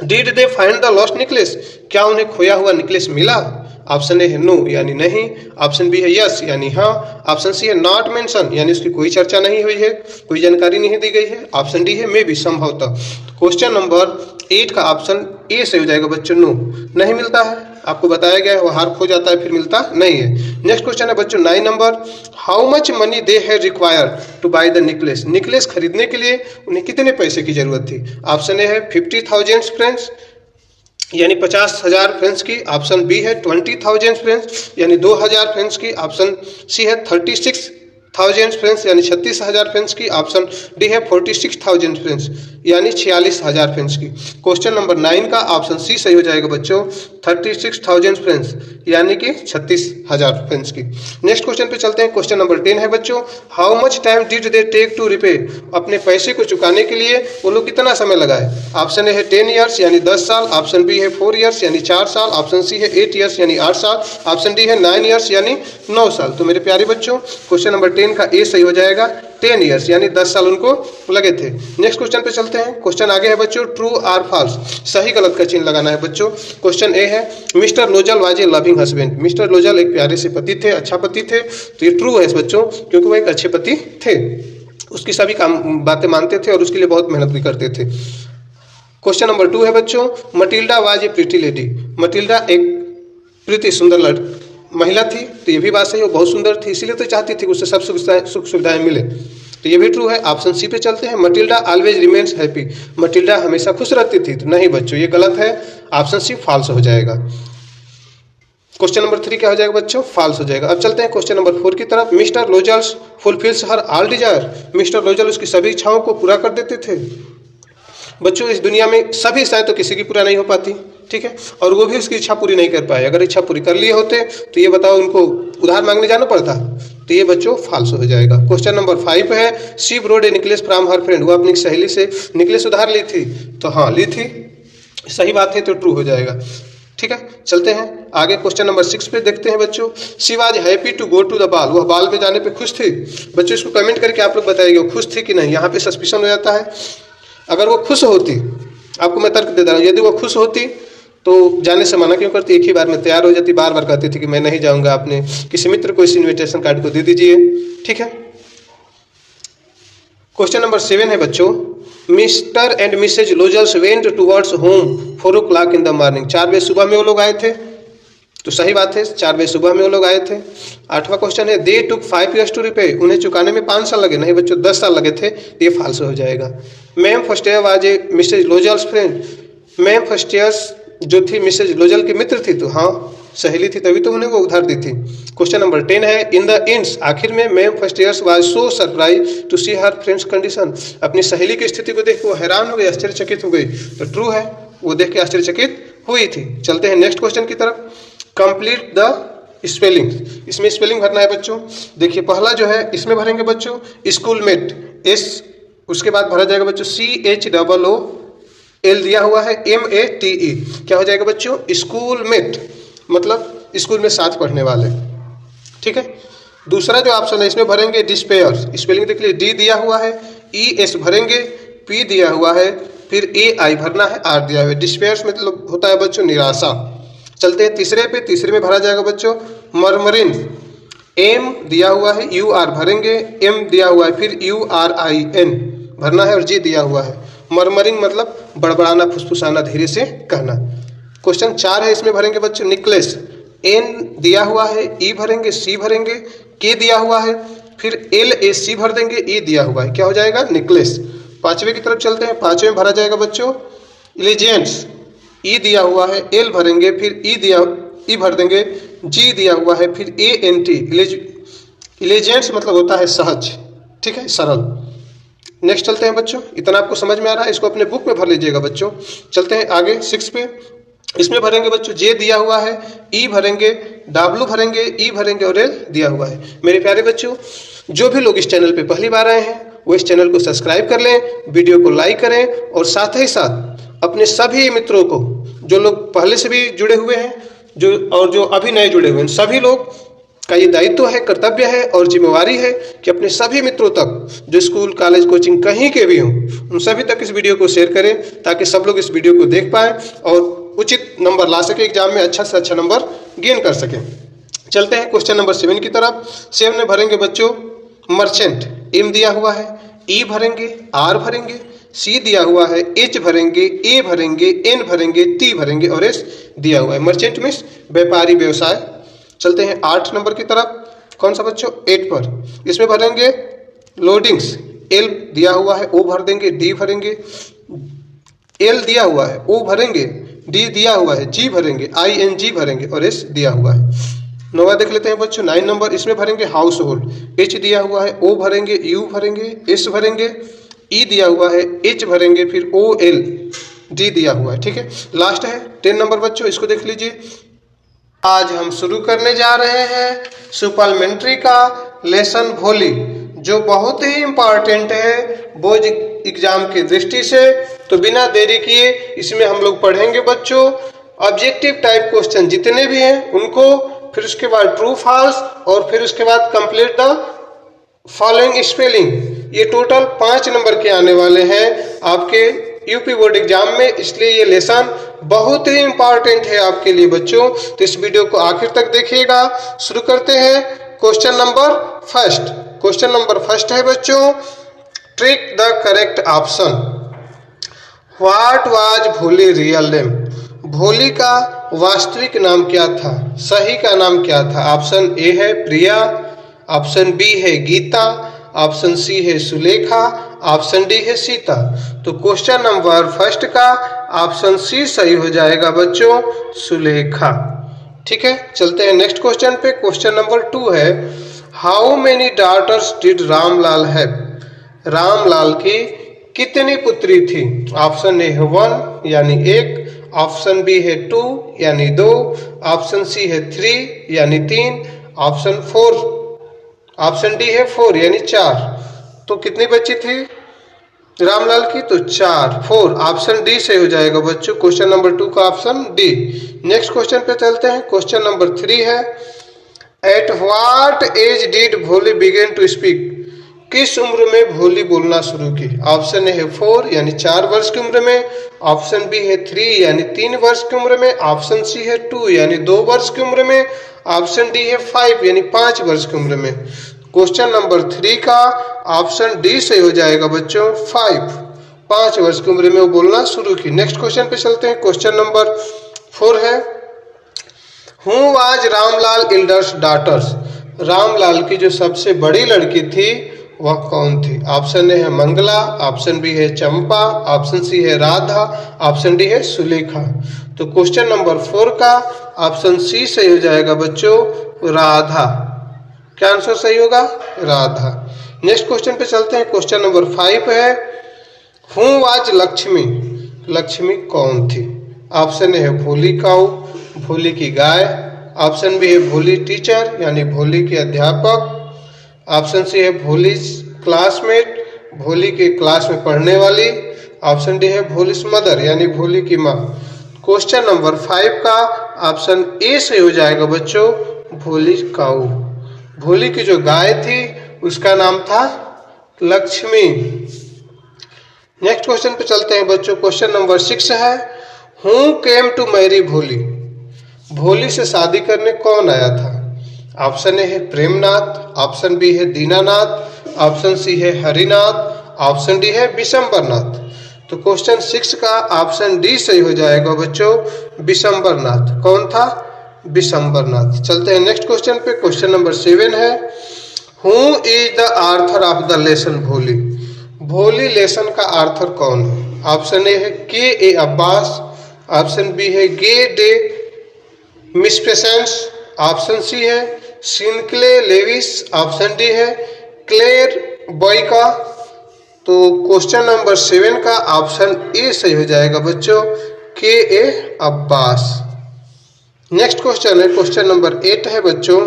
Speaker 1: Did they find the lost necklace, क्या उन्हें खोया हुआ नेकलेस मिला। ऑप्शन ए है नो, यानी नहीं। ऑप्शन बी है यस, यानी हाँ। ऑप्शन सी है नॉट मेंशन, यानी उसकी कोई चर्चा नहीं हुई है, कोई जानकारी नहीं दी गई है। ऑप्शन डी है मे बी, संभवतः। क्वेश्चन नंबर 8 का ऑप्शन ए से हो जाएगा बच्चों, नो, नहीं मिलता है। आपको बताया गया है, वो हार खो जाता है फिर मिलता नहीं है। नेक्स्ट क्वेश्चन है बच्चों 9 number, how much money they had required to buy the necklace. Necklace खरीदने के लिए उन्हें कितने पैसे की जरूरत थी। ऑप्शन ए है 50,000 फ्रेंड्स यानी 50,000 फ्रेंड्स की। ऑप्शन बी है 20,000 फ्रेंड्स यानी 2,000 फ्रेंड्स की। ऑप्शन सी है 36,000 फ्रेंड्स यानी 36,000 फ्रेंड्स की। ऑप्शन डी है 46,000 फ्रेंड्स यानी 46,000 फ्रेंड्स की। क्वेश्चन नंबर 9 का ऑप्शन सी सही हो जाएगा बच्चों, 36,000 फ्रेंड्स यानी कि 36,000 फ्रेंड्स की। नेक्स्ट क्वेश्चन पे चलते हैं। क्वेश्चन नंबर 10 है बच्चों, how much time did they take to repay. अपने पैसे को चुकाने के लिए वो लोग कितना समय लगाए। ऑप्शन ए है 10 ईयर्स यानी 10 साल। ऑप्शन बी है 4 ईयर्स यानी 4 साल। ऑप्शन सी है 8 ईयर्स यानी 8 साल। ऑप्शन डी है 9 ईयर्स यानी 9 साल। तो मेरे प्यारे बच्चों क्वेश्चन नंबर 10 का ए सही हो जाएगा, 10 ईयर्स यानी 10 साल उनको लगे थे। नेक्स्ट क्वेश्चन पे चलते हैं। क्वेश्चन आगे है बच्चों, ट्रू आर फॉल्स, सही गलत का चिन्ह लगाना है बच्चों। क्वेश्चन ए है, Mr Loisel was a loving husband. Mr Loisel एक प्यारे से पति थे, अच्छा पति थे। तो ये ट्रू है बच्चों, क्योंकि वो एक अच्छे पति थे, उसकी सभी काम बातें मानते थे और उसके लिए बहुत मेहनत भी करते थे। क्वेश्चन नंबर 2 है बच्चों, Matilda was a pretty lady. Matilda एक प्रीति सुंदर महिला थी। तो ये भी बात सही है, वो बहुत सुंदर थी, इसीलिए तो चाहती थी उससे सब सुख सुविधाएं मिले। तो ये भी ट्रू है। ऑप्शन सी पे चलते हैं, Matilda always remains happy. Matilda हमेशा खुश रहती थी। तो नहीं बच्चों, ये गलत है, ऑप्शन सी फॉल्स हो जाएगा। क्वेश्चन नंबर 3 क्या हो जाएगा बच्चों, फॉल्स हो जाएगा। अब चलते हैं क्वेश्चन नंबर 4 की तरफ। Mr Loisel's fulfils her all desire. Mr Loisel उसकी सभी इच्छाओं को पूरा कर देते थे। बच्चों इस दुनिया में सभी इच्छाएं तो किसी की पूरा नहीं हो पाती, ठीक है, और वो भी उसकी इच्छा पूरी नहीं कर पाए। अगर इच्छा पूरी कर लिए होते तो ये बताओ उनको उधार मांगने जाना पड़ता। तो ये बच्चों फॉल्स हो जाएगा। क्वेश्चन नंबर 5 है, she borrowed a necklace from her friend. वो अपनी सहेली से नेकलेस उधार ली थी। तो हाँ ली थी, सही बात है, तो ट्रू हो जाएगा। ठीक है, चलते हैं आगे। क्वेश्चन नंबर 6 पे देखते हैं बच्चों, she was happy to go to the ball. वह बॉल में जाने पे खुश थी। बच्चों इसको कमेंट करके आप लोग बताइएगा वो खुश थी कि नहीं। यहाँ पे सस्पिशन हो जाता है। अगर वो खुश होती, आपको मैं तर्क दे रहा हूँ, यदि वो खुश होती तो जाने से मना क्यों करती, एक ही बार में तैयार हो जाती। बार बार कहती थी कि मैं नहीं जाऊंगा, अपने किसी मित्र को इस इनविटेशन कार्ड को दे दीजिए। ठीक है, क्वेश्चन नंबर 7 है बच्चों, Mr and Mrs Loisel's went towards home 4 o'clock in the morning. 4 बजे सुबह में वो लोग आए थे। तो सही बात है, 4 बजे सुबह में वो लोग आए थे। 8वां क्वेश्चन है, दे टुक 5 years टू रिपे। उन्हें चुकाने में 5 साल लगे। नहीं बच्चों, 10 साल लगे थे। ये फॉल्स हो जाएगा। Ma'am first year was a Mrs Loisel's friend. Ma'am first year जो थी मिसेज लोजल की मित्र थी। तो हाँ सहेली थी, तभी तो उन्हें वो उधार दी थी। क्वेश्चन नंबर 10 है, इन द एंड्स, आखिर में ma'am first year was so surprise to see her friend's condition. अपनी सहेली की स्थिति को देख के वो हैरान हो गई, आश्चर्यचकित हो गई। तो ट्रू है, वो देख के आश्चर्यचकित हुई थी। चलते हैं नेक्स्ट क्वेश्चन की तरफ। Complete the spelling. इसमें स्पेलिंग भरना है बच्चों। देखिए पहला जो है इसमें भरेंगे बच्चों स्कूलमेट, एस, उसके बाद भरा जाएगा बच्चों CHOOL दिया हुआ है MATE। क्या हो जाएगा बच्चों, स्कूलमेट, मतलब स्कूल में साथ पढ़ने वाले। ठीक है, दूसरा जो ऑप्शन है इसमें भरेंगे डिस्पेयर। स्पेलिंग देख लीजिए, D दिया हुआ है, ES भरेंगे, P दिया हुआ है, फिर AI भरना है, R दिया हुआ है। डिस्पेयर मतलब होता है बच्चों निराशा। चलते हैं तीसरे पे। तीसरे में भरा जाएगा बच्चों मरमरिन, M दिया हुआ है, UR भरेंगे, M दिया हुआ है, फिर URIN भरना है और G दिया हुआ है। मरमरिंग मतलब बड़बड़ाना, फुसफुसाना, धीरे से कहना। क्वेश्चन 4 है, इसमें भरेंगे बच्चों निकलेस, N दिया हुआ है, E भरेंगे, C भरेंगे, K दिया हुआ है, फिर LAC भर देंगे, E दिया हुआ है। क्या हो जाएगा, निकलेस। 5वें की तरफ चलते हैं। 5वें में भरा जाएगा बच्चों इलिजेंस, E दिया हुआ है, L भरेंगे, फिर E भर देंगे, G दिया हुआ है, फिर ANT। इलिजेंस मतलब होता है सहज, ठीक है, सरल। नेक्स्ट चलते हैं बच्चों। इतना आपको समझ में आ रहा है, इसको अपने बुक में भर लीजिएगा बच्चों। चलते हैं आगे 6 पे। इसमें भरेंगे बच्चों J दिया हुआ है, E भरेंगे, W भरेंगे, E भरेंगे और L दिया हुआ है। मेरे प्यारे बच्चों, जो भी लोग इस चैनल पे पहली बार आए हैं वो इस चैनल को सब्सक्राइब कर लें, वीडियो को लाइक करें और साथ ही साथ अपने सभी मित्रों को, जो लोग पहले से भी जुड़े हुए हैं जो अभी नए जुड़े हुए हैं, सभी लोग का ये दायित्व है, कर्तव्य है और जिम्मेवारी है कि अपने सभी मित्रों तक, जो स्कूल कॉलेज कोचिंग कहीं के भी हों, उन सभी तक इस वीडियो को शेयर करें ताकि सब लोग इस वीडियो को देख पाएँ और उचित नंबर ला सके, एग्जाम में अच्छा से अच्छा नंबर गेन कर सकें। चलते हैं क्वेश्चन नंबर 7 की तरफ। 7 में भरेंगे बच्चों मर्चेंट, M दिया हुआ है, E भरेंगे, R भरेंगे, सी दिया हुआ है, एच भरेंगे, ए भरेंगे, एन भरेंगे, टी भरेंगे और एस दिया हुआ है। मर्चेंट मीन्स व्यापारी, व्यवसाय। चलते हैं 8 नंबर की तरफ। कौन सा बच्चों? 8 पर। इसमें भरेंगे लोडिंग्स, एल दिया हुआ है, ओ भर देंगे, डी भरेंगे, एल दिया हुआ है, ओ भरेंगे, डी दिया हुआ है, जी भरेंगे, आई एन जी भरेंगे और एस दिया हुआ है। 9वां देख लेते हैं बच्चों, 9 नंबर। इसमें भरेंगे हाउस होल्ड, एच दिया हुआ है, ओ भरेंगे, यू भरेंगे, एस भरेंगे, ई दिया हुआ है, एच भरेंगे, फिर ओ एल डी दिया हुआ है। ठीक है, लास्ट है 10 नंबर बच्चों, इसको देख लीजिए। आज हम शुरू करने जा रहे हैं सुपरमेंट्री का लेसन भोली, जो बहुत ही इम्पॉर्टेंट है बोर्ड एग्जाम की दृष्टि से। तो बिना देरी किए इसमें हम लोग पढ़ेंगे बच्चों ऑब्जेक्टिव टाइप क्वेश्चन जितने भी हैं उनको, फिर उसके बाद ट्रू फॉल्स और फिर उसके बाद कंप्लीट द फॉलोइंग स्पेलिंग। ये टोटल 5 नंबर के आने वाले हैं आपके यूपी बोर्ड एग्जाम में, इसलिए ये लेसन बहुत ही इंपॉर्टेंट है आपके लिए बच्चों। तो इस वीडियो को आखिर तक देखिएगा। शुरू करते हैं question number first. Question number first है बच्चों, trick the correct option. What was भोली रियल नेम? भोली का वास्तविक नाम क्या था, सही का नाम क्या था? ऑप्शन ए है प्रिया, ऑप्शन बी है गीता, ऑप्शन सी है सुलेखा, ऑप्शन डी है सीता। तो क्वेश्चन नंबर फर्स्ट का ऑप्शन सी सही हो जाएगा बच्चों, सुलेखा। ठीक है, चलते हैं नेक्स्ट क्वेश्चन पे। क्वेश्चन नंबर 2 है, how many daughters did Ramlal have? Ramlal की कितनी पुत्री थी? ऑप्शन ए है 1 यानी 1, ऑप्शन बी है 2 यानी 2, ऑप्शन सी है 3 यानी 3, ऑप्शन डी है 4 यानी 4। तो कितनी बच्ची थी रामलाल की? तो 4, 4। ऑप्शन डी से हो जाएगा बच्चों क्वेश्चन नंबर 2 का ऑप्शन डी। नेक्स्ट क्वेश्चन पे चलते हैं। क्वेश्चन नंबर 3 है, एट व्हाट एज डिड भोली बिगेन टू स्पीक? किस उम्र में भोली बोलना शुरू की? ऑप्शन ए है 4 यानी 4 वर्ष की उम्र में, ऑप्शन बी है 3 यानी 3 वर्ष की उम्र में, ऑप्शन सी है 2 यानी 2 वर्ष की उम्र में, ऑप्शन डी है 5 यानी 5 वर्ष की उम्र में। क्वेश्चन नंबर 3 का ऑप्शन डी से हो जाएगा बच्चों 5 वर्ष की उम्र में वो बोलना शुरू की। नेक्स्ट क्वेश्चन पे चलते हैं। क्वेश्चन नंबर 4 है, who was Ramlal elders daughters? Ramlal की जो सबसे बड़ी लड़की थी वह कौन थी? ऑप्शन ए है मंगला, ऑप्शन बी है चंपा, ऑप्शन सी है राधा, ऑप्शन डी है सुलेखा। तो क्वेश्चन नंबर 4 का ऑप्शन सी सही हो जाएगा बच्चों, राधा। क्या आंसर सही होगा? राधा। नेक्स्ट क्वेश्चन पे चलते हैं। क्वेश्चन नंबर 5 है, हु वाज लक्ष्मी? लक्ष्मी कौन थी? ऑप्शन ए है भोली काऊ, भोली की गाय, ऑप्शन बी है भोली टीचर यानी भोली के अध्यापक, ऑप्शन सी है भोली क्लासमेट, भोली के क्लास में पढ़ने वाली, ऑप्शन डी है भोली मदर यानी भोली की माँ। क्वेश्चन नंबर 5 का ऑप्शन ए से हो जाएगा बच्चों, भोली काऊ। भोली की जो गाय थी उसका नाम था लक्ष्मी। नेक्स्ट क्वेश्चन पे चलते हैं बच्चों। क्वेश्चन नंबर 6 है, हु केम टू मैरी भोली? भोली से शादी करने कौन आया था? ऑप्शन ए है प्रेमनाथ, ऑप्शन बी है दीनानाथ, ऑप्शन सी है हरिनाथ, ऑप्शन डी है विशंबरनाथ। तो क्वेश्चन 6 का ऑप्शन डी सही हो जाएगा बच्चों, विशंबरनाथ। कौन था? विशंबरनाथ। चलते हैं नेक्स्ट क्वेश्चन पे। क्वेश्चन नंबर 7 है, who is the Arthur of the lesson भोली? भोली लेसन का आर्थर कौन है? ऑप्शन ए है के ए अब्बास, ऑप्शन बी है गे डे मिसपेसेंस, ऑप्शन सी है सिनक्ले लेविस, ऑप्शन डी है क्लेयर बॉयका। तो क्वेश्चन नंबर 7 का ऑप्शन ए सही हो जाएगा बच्चों, के ए अब्बास। नेक्स्ट क्वेश्चन है क्वेश्चन नंबर 8 है बच्चों,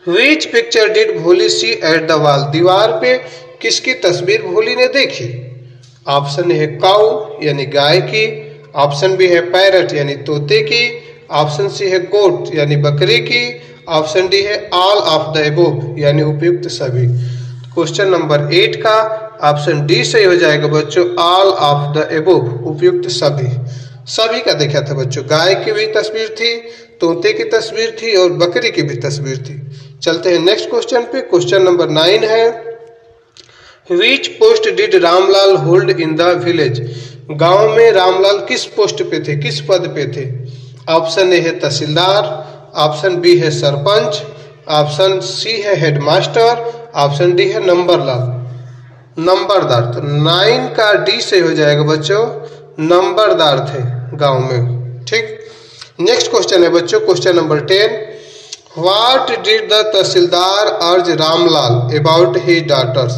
Speaker 1: विच पिक्चर डिड भोली सी एट द वॉल? दीवार पे किसकी तस्वीर भोली ने देखी? ऑप्शन है काऊ यानी गाय की, ऑप्शन बी है पैरट यानी तोते की, ऑप्शन सी है गोट यानी बकरी की, ऑप्शन डी है ऑल ऑफ द अबोव यानी उपयुक्त सभी। क्वेश्चन नंबर 8 का ऑप्शन डी सही हो जाएगा बच्चों, ऑल ऑफ द अबोव उपयुक्त सभी। सभी का देखा था बच्चों, गाय की भी तस्वीर थी, तोते की तस्वीर थी और बकरी की भी तस्वीर थी। चलते हैं नेक्स्ट क्वेश्चन पे। क्वेश्चन नंबर 9 है, which post did Ramlal hold in the village? गांव में रामलाल किस पोस्ट पे थे, किस पद पे थे? ऑप्शन ए है तहसीलदार, ऑप्शन बी है सरपंच, ऑप्शन सी है हेडमास्टर, ऑप्शन डी है नंबरदार। तो 9 का डी से हो जाएगा बच्चों, नंबरदार थे गांव में। ठीक, नेक्स्ट क्वेश्चन है बच्चों, question number 10। What did the tehsildar urge Ramlal about his daughters?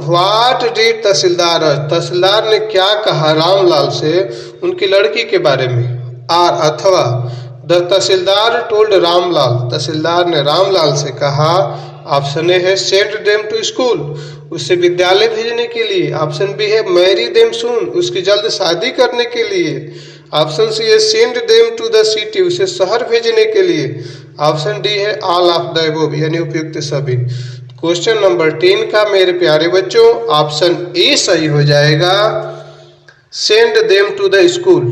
Speaker 1: What did tehsildar urge, tehsildar ने क्या कहा रामलाल से उनकी लड़की के बारे में? आर अथवा द तहसीलदार टोल्ड रामलाल, तहसीलदार ने रामलाल से कहा। ऑप्शन ए है सेंड देम टू स्कूल, उससे विद्यालय भेजने के लिए। ऑप्शन बी है मैरी देम सून, उसकी जल्द शादी करने के लिए। ऑप्शन सी है send them to the city, उसे शहर भेजने के लिए। ऑप्शन डी है ऑल ऑफ द अबव, यानी उपयुक्त सभी। क्वेश्चन नंबर 10 का मेरे प्यारे बच्चों ऑप्शन ए सही हो जाएगा, send them to the school.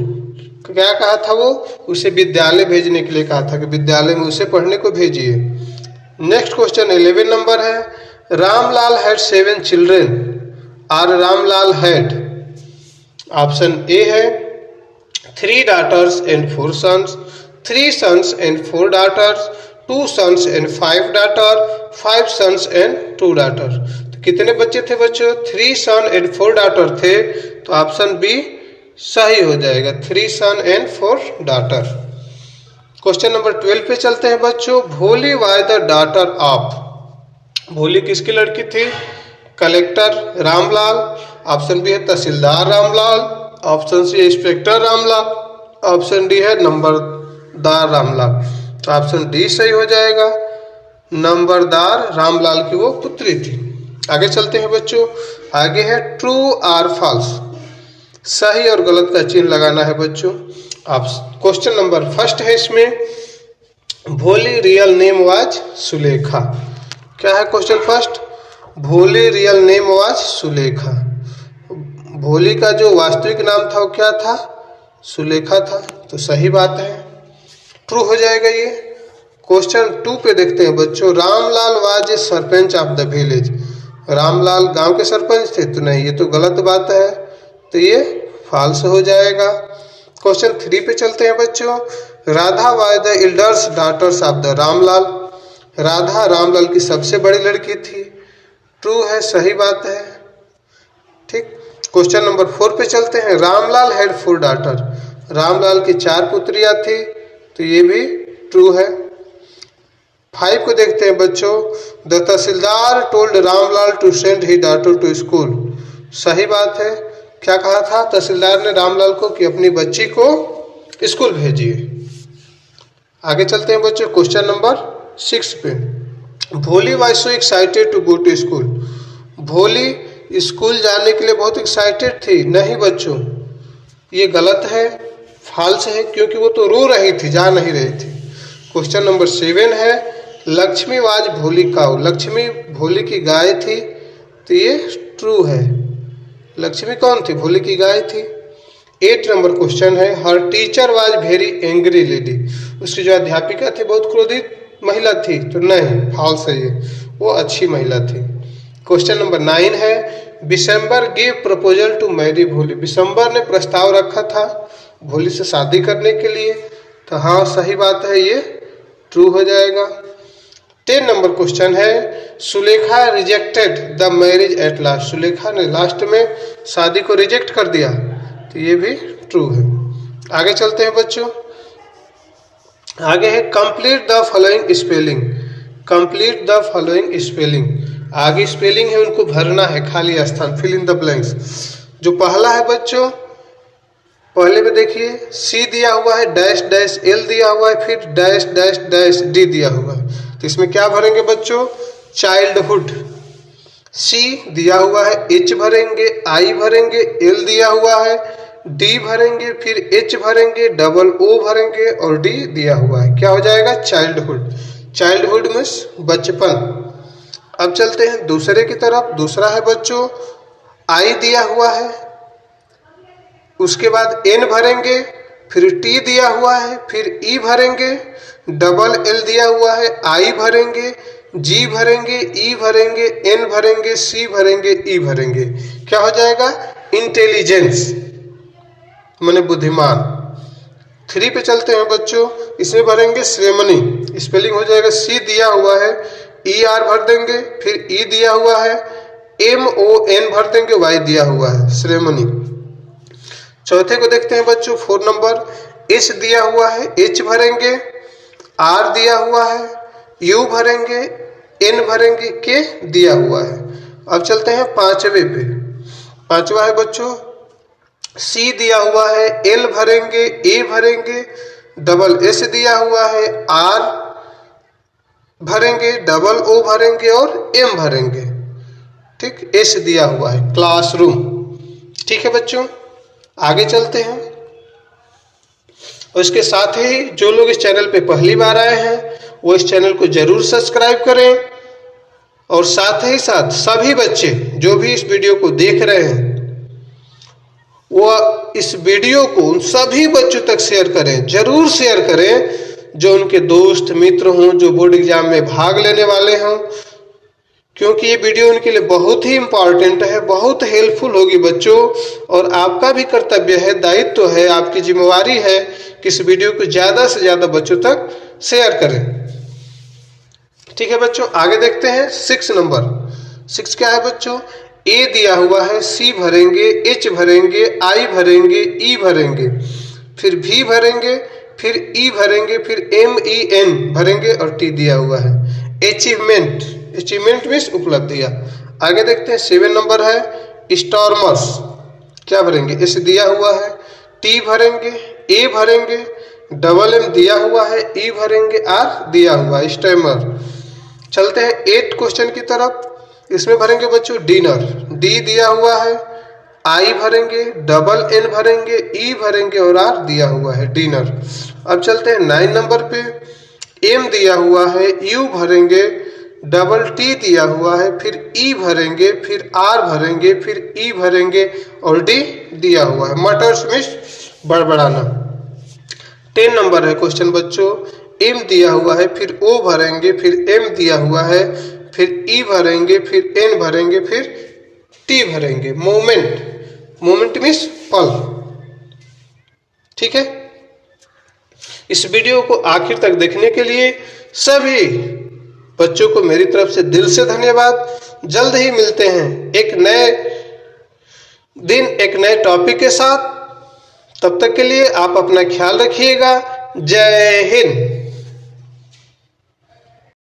Speaker 1: क्या कहा था वो? उसे विद्यालय भेजने के लिए कहा था कि विद्यालय में उसे पढ़ने को भेजिए। नेक्स्ट क्वेश्चन 11 नंबर है, Ramlal had 7 children, are Ramlal had? Option A है 3 daughters and 4 sons, 3 sons and 4 daughters, 2 sons and 5 daughters, 5 sons and 2 daughters। तो कितने बच्चे थे बच्चों? 3 sons and 4 daughters थे, तो ऑप्शन बी सही हो जाएगा, 3 sons and 4 daughters। Question number 12 पे चलते हैं बच्चों। भोली वाज द डॉटर ऑफ, भोली किसकी लड़की थी? कलेक्टर रामलाल। ऑप्शन बी है tehsildar Ramlal, option C inspector Ramlal, option D है नंबरदार रामलाल। तो ऑप्शन डी सही हो जाएगा, नंबरदार रामलाल की वो पुत्री थी। आगे चलते हैं बच्चों, आगे है ट्रू और फॉल्स, सही और गलत का चिन्ह लगाना है बच्चों। आप क्वेश्चन नंबर फर्स्ट है इसमें, भोली रियल नेम वाज सुलेखा। क्या है क्वेश्चन फर्स्ट? भोली रियल नेम वाज सुलेखा। भोली का जो वास्तविक नाम था वो क्या था? सुलेखा था, तो सही बात है, ट्रू हो जाएगा ये। क्वेश्चन 2 पे देखते हैं बच्चों, Ramlal was a sarpanch of the village, Ramlal गांव के सरपंच थे? तो नहीं, ये तो गलत बात है, तो ये फॉल्स हो जाएगा। क्वेश्चन 3 पे चलते हैं बच्चों, Radha was the elders daughters of the Ramlal, Radha Ramlal की सबसे बड़ी लड़की थी, ट्रू है, सही बात है। ठीक, क्वेश्चन नंबर 4 पे चलते हैं, रामलाल हैड 4 डॉटर, रामलाल की 4 पुत्रियां थी, तो ये भी ट्रू है। 5 को देखते हैं बच्चों, the tehsildar told Ramlal to send his daughter to school, सही बात है। क्या कहा था तहसीलदार ने रामलाल को कि अपनी बच्ची को स्कूल भेजिए। आगे चलते हैं बच्चों, क्वेश्चन नंबर 6 पे, Bholi was so excited to go to school, Bholi school जाने के लिए बहुत एक्साइटेड थी? नहीं बच्चों, ये गलत है, फॉल्स है, क्योंकि वो तो रो रही थी, जा नहीं रही थी। क्वेश्चन नंबर 7 है, लक्ष्मी वाज भोली काऊ, लक्ष्मी भोली की गाय थी, तो ये ट्रू है, लक्ष्मी कौन थी? भोली की गाय थी। 8 नंबर क्वेश्चन है, her teacher was very angry lady, उसकी जो अध्यापिका थी बहुत क्रोधित महिला थी, तो नहीं, फॉल्स है ये, वो अच्छी महिला थी। क्वेश्चन नंबर 9 है, Bishambar give proposal to marry Bholi, Bishambar ने प्रस्ताव रखा था भोली से शादी करने के लिए, तो हाँ सही बात है, ये ट्रू हो जाएगा। 10 नंबर क्वेश्चन है, Sulekha rejected the marriage at last, Sulekha ने लास्ट में शादी को रिजेक्ट कर दिया, तो ये भी ट्रू है। आगे चलते हैं बच्चों, आगे है complete the following spelling, complete the following spelling, आगे स्पेलिंग है उनको भरना है, खाली स्थान, फिल इन द ब्लैंक्स। जो पहला है बच्चों, पहले में देखिए सी दिया हुआ है, डैश डैश एल दिया हुआ है, फिर डैश डैश डैश डी दिया हुआ है, तो इसमें क्या भरेंगे बच्चों? चाइल्डहुड। सी दिया हुआ है, एच भरेंगे, आई भरेंगे, एल दिया हुआ है, डी भरेंगे, फिर एच भरेंगे, डबल ओ भरेंगे और डी दिया हुआ है, क्या हो जाएगा? चाइल्डहुड। चाइल्डहुड मीन्स बचपन। अब चलते हैं दूसरे की तरफ, दूसरा है बच्चों, आई दिया हुआ है, उसके बाद एन भरेंगे, फिर टी दिया हुआ है, फिर ई भरेंगे, डबल एल दिया हुआ है, आई भरेंगे, जी भरेंगे, ई भरेंगे, एन भरेंगे, सी भरेंगे, ई भरेंगे। क्या हो जाएगा? इंटेलिजेंस, माने बुद्धिमान। 3 पे चलते हैं बच्चों, इसमें भरेंगे सेरेमनी, स्पेलिंग हो जाएगा सी दिया हुआ है, ई आर भर देंगे, फिर ई दिया हुआ है, एम ओ एन भर देंगे, वाई दिया हुआ है, सेरेमनी। चौथे को देखते हैं बच्चों, 4 नंबर, एस दिया हुआ है, एच भरेंगे, आर दिया हुआ है, यू भरेंगे, एन भरेंगे, के दिया हुआ है। अब चलते हैं 5वें पे। 5वां है बच्चों, सी दिया हुआ है, एल भरेंगे, ए भरेंगे, डबल एस दिया हुआ है, आर भरेंगे, डबल ओ भरेंगे और एम भरेंगे। ठीक, एस दिया हुआ है, क्लासरूम। ठीक है बच्चों, आगे चलते हैं। और इसके साथ ही जो लोग इस चैनल पे पहली बार आए हैं वो इस चैनल को जरूर सब्सक्राइब करें, और साथ ही साथ सभी बच्चे जो भी इस वीडियो को देख रहे हैं वो इस वीडियो को उन सभी बच्चों तक शेयर करें, जरूर शेयर करें, जो उनके दोस्त मित्र हों, जो बोर्ड एग्जाम में भाग लेने वाले हों, क्योंकि ये वीडियो उनके लिए बहुत ही इम्पॉर्टेंट है, बहुत हेल्पफुल होगी बच्चों। और आपका भी कर्तव्य है, दायित्व है, आपकी जिम्मेवारी है कि इस वीडियो को ज़्यादा से ज़्यादा बच्चों तक शेयर करें। ठीक है बच्चों, आगे देखते हैं 6 नंबर। 6 क्या है बच्चों? ए दिया हुआ है, सी भरेंगे, एच भरेंगे, आई भरेंगे, ई भरेंगे, फिर भी भरेंगे, फिर ई भरेंगे, फिर एम ई एन भरेंगे और टी दिया हुआ है। अचीवमेंट, अचीवमेंट मीन्स उपलब्धियां। आगे देखते हैं 7 नंबर है, स्टॉर्मर्स। क्या भरेंगे? एस दिया हुआ है, टी भरेंगे, ए भरेंगे, डबल एम दिया हुआ है, ई भरेंगे, आर दिया हुआ है, स्टैमर। चलते हैं 8 क्वेश्चन की तरफ। इसमें भरेंगे बच्चों डिनर, डी दिया हुआ है, आई भरेंगे, डबल एन भरेंगे, ई भरेंगे और आर दिया हुआ है, डिनर। अब चलते हैं 9 नंबर पे। एम दिया हुआ है, यू भरेंगे, डबल टी दिया हुआ है, फिर ई भरेंगे, फिर आर भरेंगे, फिर ई भरेंगे और डी दिया हुआ है, मटर्स मीन्स बड़बड़ाना। 10 नंबर है क्वेश्चन बच्चों, एम दिया हुआ है, फिर ओ भरेंगे, फिर एम दिया हुआ है, फिर ई भरेंगे, फिर एन भरेंगे, फिर टी भरेंगे, मोमेंट, मोमेंट मीन्स पल। ठीक है, इस वीडियो को आखिर तक देखने के लिए सभी बच्चों को मेरी तरफ से दिल से धन्यवाद। जल्द ही मिलते हैं एक नए दिन एक नए टॉपिक के साथ। तब तक के लिए आप अपना ख्याल रखिएगा। जय हिंद।